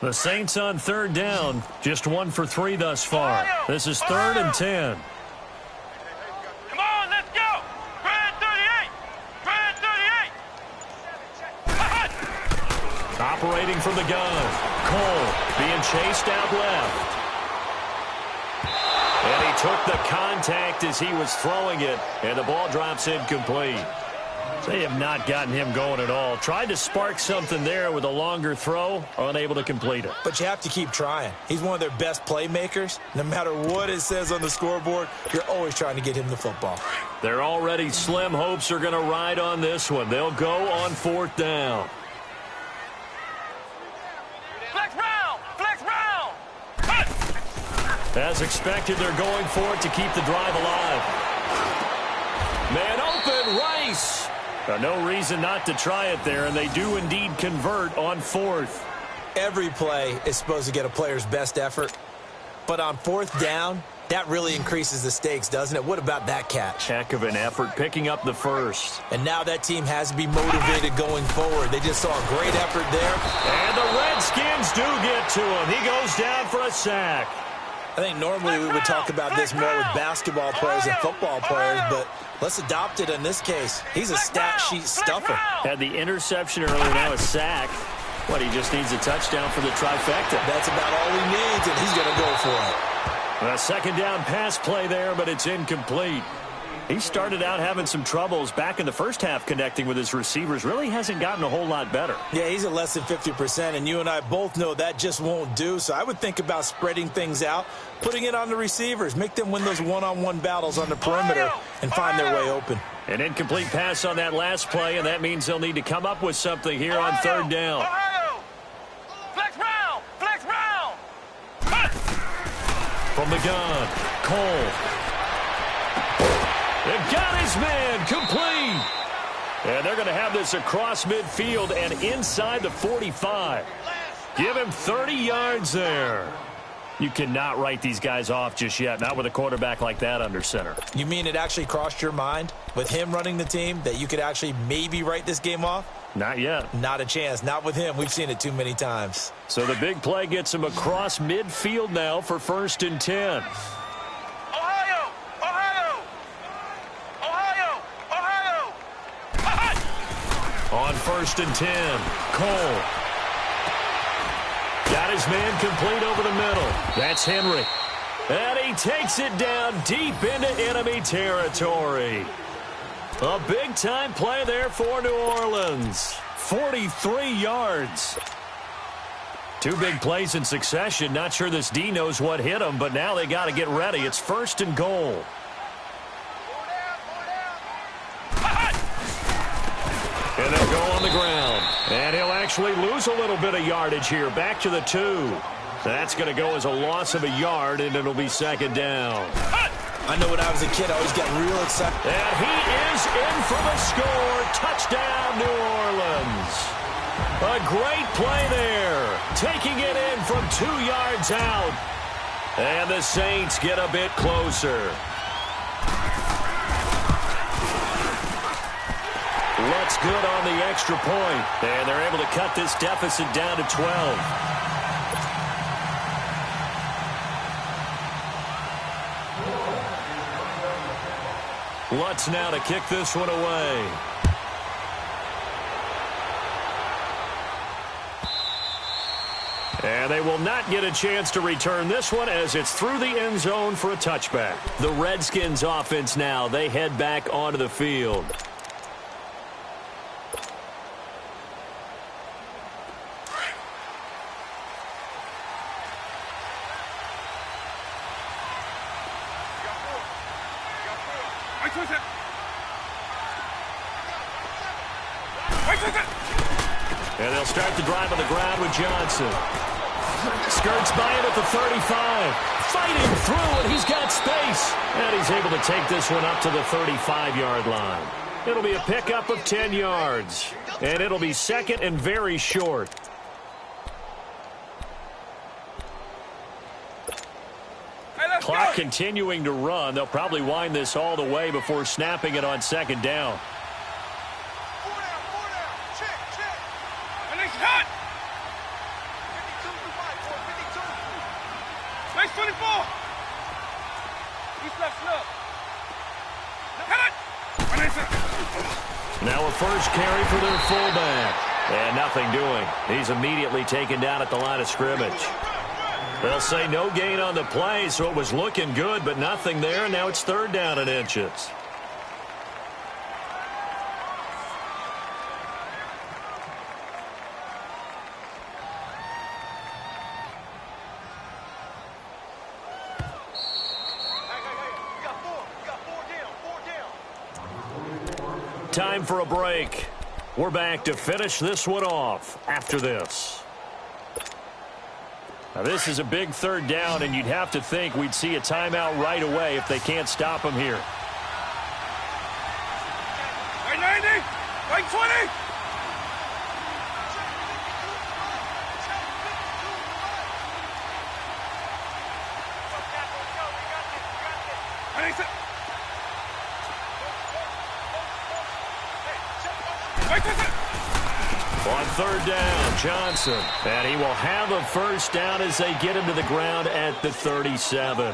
The Saints on third down, just 1 for 3 thus far. This is 3rd and 10. Come on, let's go! Grand 38! Grand 38! Operating from the gun. Cole being chased out left. And he took the contact as he was throwing it, and the ball drops incomplete. They have not gotten him going at all. Tried to spark something there with a longer throw, unable to complete it. But you have to keep trying. He's one of their best playmakers. No matter what it says on the scoreboard, you're always trying to get him the football. Their already slim hopes are going to ride on this one. They'll go on 4th down. Flex round! Flex round! Cut! As expected, they're going for it to keep the drive alive. Man open, Rice. No reason not to try it there, and they do indeed convert on 4th. Every play is supposed to get a player's best effort, but on 4th down, that really increases the stakes, doesn't it? What about that catch? Heck of an effort, picking up the first. And now that team has to be motivated going forward. They just saw a great effort there. And the Redskins do get to him. He goes down for a sack. I think normally we would talk about this more with basketball players and football players, but let's adopt it in this case. He's a stat sheet stuffer. Had the interception earlier, now a sack. What, he just needs a touchdown for the trifecta. That's about all he needs, and he's going to go for it. A second down pass play there, but it's incomplete. He started out having some troubles back in the first half connecting with his receivers. Really hasn't gotten a whole lot better. Yeah, he's at less than 50%, and you and I both know that just won't do. So I would think about spreading things out, putting it on the receivers, make them win those one-on-one battles on the perimeter, and find their way open. An incomplete pass on that last play, and that means they'll need to come up with something here on 3rd down. Flex round! Flex round! Cut! From the gun, Cole. They've got his man complete. And they're going to have this across midfield and inside the 45. Give him 30 yards there. You cannot write these guys off just yet, not with a quarterback like that under center. You mean it actually crossed your mind with him running the team that you could actually maybe write this game off? Not yet. Not a chance. Not with him. We've seen it too many times. So the big play gets him across midfield now for 1st and 10. On 1st and 10, Cole. Got his man complete over the middle. That's Henry. And he takes it down deep into enemy territory. A big-time play there for New Orleans. 43 yards. 2 big plays in succession. Not sure this D knows what hit him, but now they got to get ready. It's 1st and goal. And they'll go on the ground. And he'll actually lose a little bit of yardage here. Back to the 2. That's going to go as a loss of a yard, and it'll be 2nd down. I know when I was a kid, I always got real excited. And he is in for the score. Touchdown, New Orleans. A great play there. Taking it in from 2 yards out. And the Saints get a bit closer. Looks good on the extra point. And they're able to cut this deficit down to 12. Lutz now to kick this one away. And they will not get a chance to return this one as it's through the end zone for a touchback. The Redskins offense now, they head back onto the field. And they'll start the drive on the ground with Johnson. skirts by him at the 35. Fighting through, and he's got space. And he's able to take this one up to the 35-yard line. It'll be a pickup of 10 yards. And it'll be second and very short. Clock continuing to run. They'll probably wind this all the way before snapping it on second down. Four down. Check. And it's hot. 52. Base 24. He's left snub. Cut it. Now a first carry for their fullback. And nothing doing. He's immediately taken down at the line of scrimmage. They'll say no gain on the play, so it was looking good, but nothing there. Now it's third down and inches. Time for a break. We're back to finish this one off after this. Now, this is a big third down, and you'd have to think we'd see a timeout right away if they can't stop him here. Right 90, right 20. On third down, Johnson. And he will have a first down as they get him to the ground at the 37.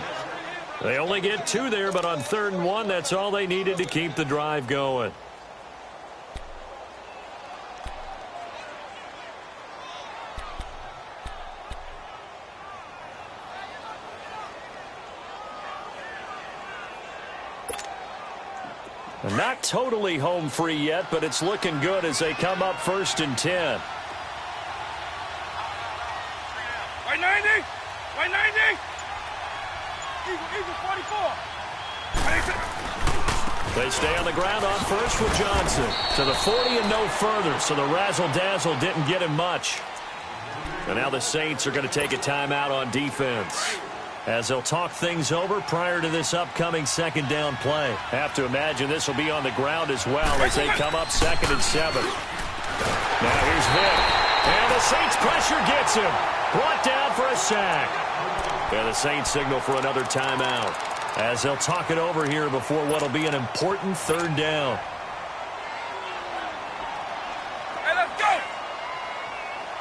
They only get 2 there, but on 3rd and 1, that's all they needed to keep the drive going. Not totally home free yet, but it's looking good as they come up 1st and 10. Right 90! Right 90! Eagle 44! They stay on the ground on first with Johnson. To the 40 and no further, so the razzle-dazzle didn't get him much. And now the Saints are going to take a timeout on defense, as they'll talk things over prior to this upcoming second down play. Have to imagine this will be on the ground as well as they come up 2nd and 7. Now here's Vick. And the Saints pressure gets him. Brought down for a sack. And the Saints signal for another timeout, as they'll talk it over here before what will be an important 3rd down. Hey, let's go!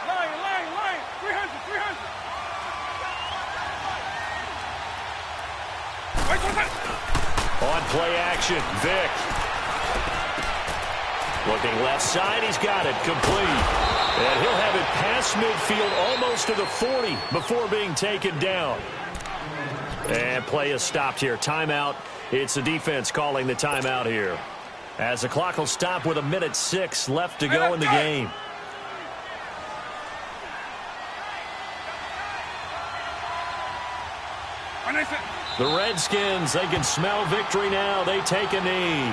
Line. 300. On play action, Vick. Looking left side, he's got it, complete. And he'll have it past midfield almost to the 40 before being taken down. And play is stopped here. Timeout. It's the defense calling the timeout here, as the clock will stop with 1:06 left to go in the game. The Redskins, they can smell victory now. They take a knee.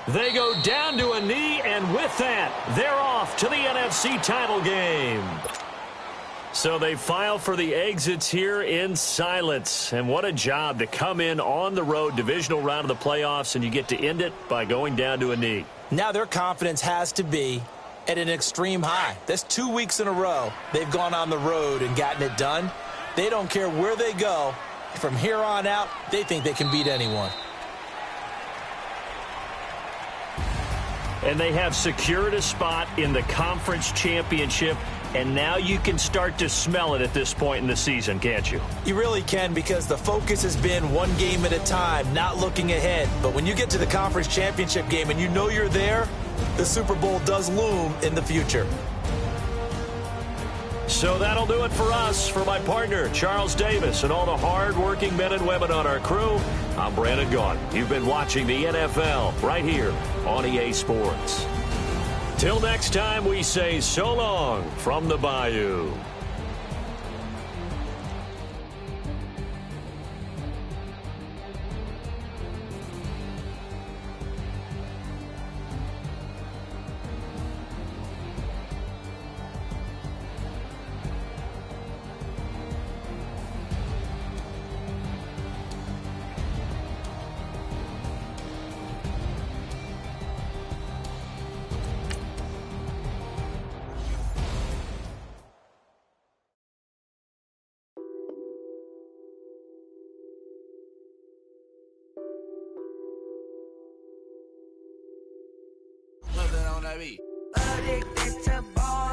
They go down to a knee, and with that, they're off to the NFC title game. So they file for the exits here in silence. And what a job to come in on the road, divisional round of the playoffs, and you get to end it by going down to a knee. Now their confidence has to be at an extreme high. That's 2 weeks in a row they've gone on the road and gotten it done. They don't care where they go. From here on out, they think they can beat anyone. And they have secured a spot in the conference championship, and now you can start to smell it at this point in the season, can't you? You really can, because the focus has been one game at a time, not looking ahead. But when you get to the conference championship game and you know you're there, the Super Bowl does loom in the future. So that'll do it for us. For my partner, Charles Davis, and all the hard-working men and women on our crew, I'm Brandon Gaudin. You've been watching the NFL right here on EA Sports. Till next time, we say so long from the Bayou. Addicted to ball.